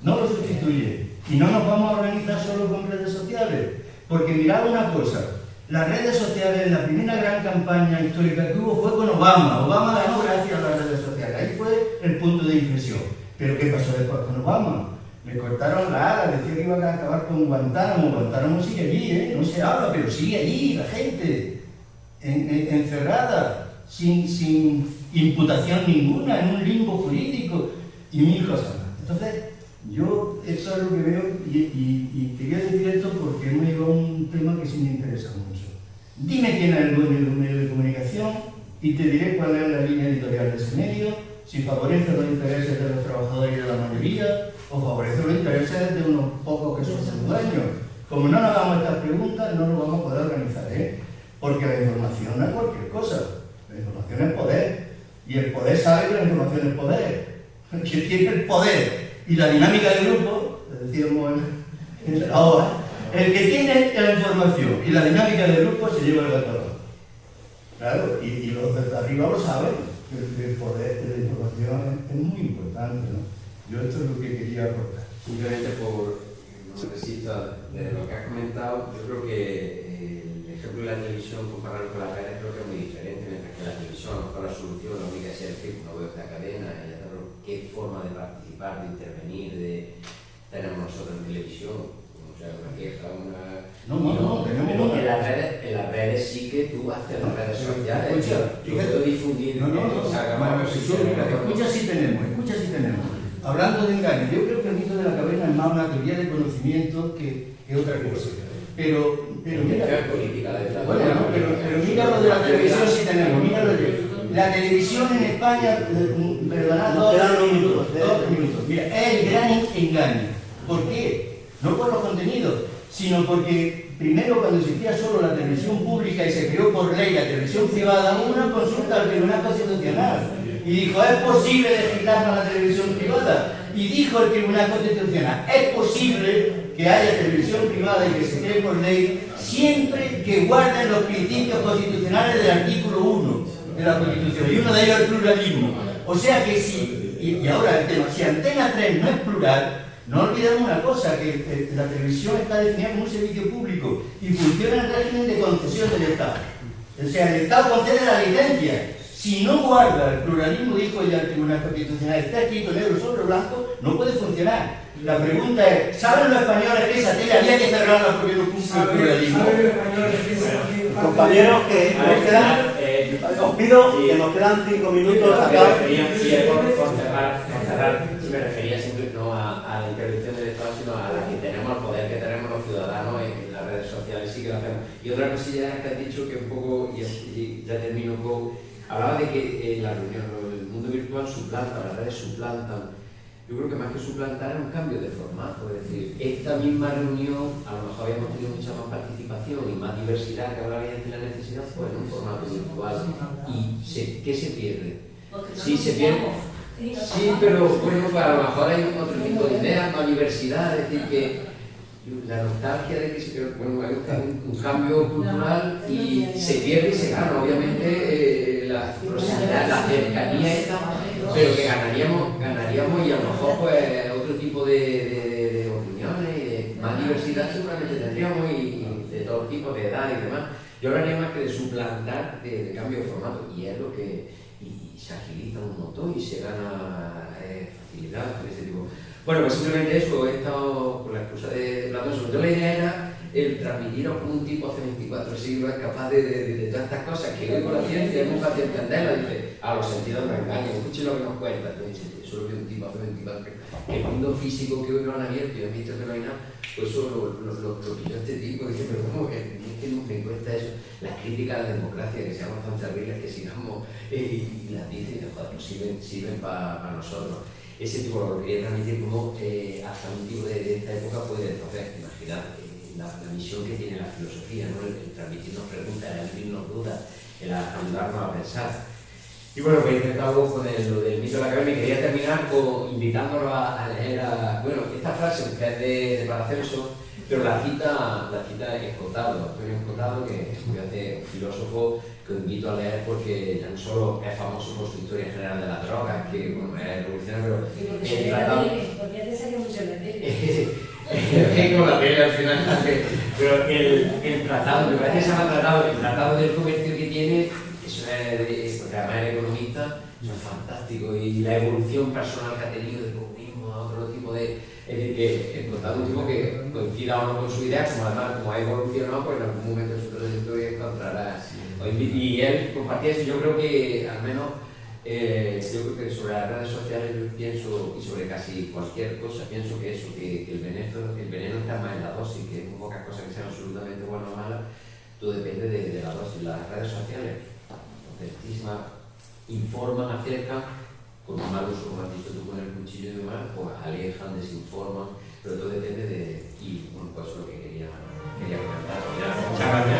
No lo sustituye. Y no nos vamos a organizar solo con redes sociales. Porque mirad una cosa. Las redes sociales, la primera gran campaña histórica que hubo fue con Obama. Obama ganó gracias a las redes sociales. Ahí fue el punto de inflexión. Pero ¿qué pasó después con Obama? Le cortaron la ala, decía que iban a acabar con Guantánamo. Guantánamo sigue allí, no se habla, pero sigue allí la gente, encerrada, sin imputación ninguna, en un limbo jurídico y mil cosas más. Entonces, yo eso es lo que veo y quería decir esto porque me lleva a un tema que sí me interesa mucho. Dime quién es el dueño de un medio de comunicación y te diré cuál es la línea editorial de ese medio, si favorece los intereses de los trabajadores y de la mayoría o favorece los intereses de unos pocos que son sus dueños. Como no nos hagamos estas preguntas, no nos vamos a poder organizar, porque la información no es cualquier cosa, la información es poder, y el poder sabe que la información es poder, que tiene el poder y la dinámica del grupo, decíamos ahora, el que tiene la información y la dinámica del grupo se lleva el gato. Claro, y los de arriba lo saben, que el poder de la información es muy importante, ¿no? Yo esto es lo que quería aportar. Simplemente por una cosita de lo que has comentado, yo creo que el ejemplo de la televisión comparado con las redes creo que es muy diferente, mientras que la televisión a lo mejor la solución la única es el que no veo esta cadena, y qué forma de participar, de intervenir, tenemos nosotros en televisión, o sea, una queja, una... No, tenemos pero en las redes sí que tú haces las redes sociales, yo puedo difundir... Escucha si tenemos. Hablando de engaños, yo creo que el mito de la caverna es más una teoría de conocimiento que otra cosa. Pero mira... política de bueno, pero mira lo de la televisión si tenemos, mira lo de... La televisión en España, perdonad, Nos quedan 2 minutos. 2 minutos. Mira, es el gran engaño. ¿Por qué? No por los contenidos, sino porque primero, cuando existía solo la televisión pública y se creó por ley la televisión privada, hubo una consulta al Tribunal Constitucional y dijo, ¿es posible legislar con la televisión privada? Y dijo el Tribunal Constitucional, es posible que haya televisión privada y que se cree por ley siempre que guarden los principios constitucionales del artículo 1 de la Constitución, y uno de ellos es el pluralismo. O sea que si, y ahora el tema, si Antena 3 no es plural, no olvidemos una cosa, que la televisión está definida como un servicio público y funciona en régimen de concesión del Estado. O sea, el Estado concede la licencia. Si no guarda el pluralismo, dijo ya el Tribunal Constitucional, está escrito negro sobre blanco, no puede funcionar. La pregunta es, ¿saben los españoles que esa tele había que cerrarla porque no cumple el pluralismo? Compañeros, que nos quedan, os pido que nos quedan 5 minutos acá. Por cerrar, me refería siempre no a la intervención del Estado, sino a la que tenemos, el poder que tenemos los ciudadanos en las redes sociales, sí que lo hacemos. Y otra cosilla que has dicho que un poco, y ya termino un poco, hablaba de que la reunión, el mundo virtual suplanta, las redes suplantan. Yo creo que más que suplantar es un cambio de formato, es decir, esta misma reunión a lo mejor habíamos tenido mucha más participación y más diversidad que ahora hay la necesidad, pues en un formato virtual. ¿Y qué se pierde? Sí, se pierde. Sí, pero bueno, a lo mejor hay otro tipo de ideas, más diversidad, es decir, que la nostalgia de que bueno, hay un cambio cultural y se pierde y se gana, obviamente, la proximidad, la cercanía esta, pero que ganaríamos y a lo mejor pues otro tipo de opiniones y de más diversidad seguramente tendríamos y de todo tipo de edad y demás. Yo hablaría más que de suplantar, de cambio de formato, y es lo que se agiliza un montón y se gana facilidad con ese tipo. Bueno, pues simplemente eso, he estado con la excusa de Platón, sobre todo la idea era el transmitir a un tipo hace 24 siglos es capaz de todas estas cosas que hoy con la ciencia es muy fácil entenderla, dice, los sentidos no engañan, escuchen lo que nos cuenta, entonces eso lo que un tipo hace 24 siglos, el mundo físico que hoy lo han abierto y han visto que no hay nada, pues eso lo pilló este tipo, dice, pero ¿cómo es que no me cuesta eso? Las críticas a la democracia, que seamos tan terribles que sigamos, y las dice, y joder, pues sirven para nosotros. Ese tipo lo quería transmitir como hasta un tipo de esta época puede, entonces, imaginar la misión que tiene la filosofía, ¿no? El transmitirnos preguntas, el abrirnos dudas, el ayudarnos a pensar. Y bueno, pues he intentado con lo del mito de la caverna y quería terminar invitándolo a leer bueno, esta frase que es de Paracelso, pero la cita es Escotado, Antonio Escotado, que es un filósofo que os invito a leer porque ya no solo es famoso por su historia general de las drogas, que bueno, es revolucionario, pero el tratado... ¿Por qué te salió mucho en la tele? Tengo la tele al final, pero el tratado, me parece que se llama tratado, el tratado del comercio que tiene, eso es, porque además es economista, eso es fantástico, y la evolución personal que ha tenido del comunismo a otro tipo de... Es decir, que el tratado es un tipo que coincida o no con su idea, como además como ha evolucionado, pues en algún momento de su trayectoria encontrará. Y él compartía eso, yo creo que al menos yo creo que sobre las redes sociales yo pienso, y sobre casi cualquier cosa, pienso que eso, que el veneno está más en la dosis, que hay pocas cosas que sean absolutamente buenas o malas, todo depende de la dosis. Las redes sociales, contentísimas, informan, acercan, con un mal uso, como has dicho tú con el cuchillo y demás, pues alejan, desinforman, pero todo depende de... Y bueno, pues eso es lo que quería comentar. Muchas gracias.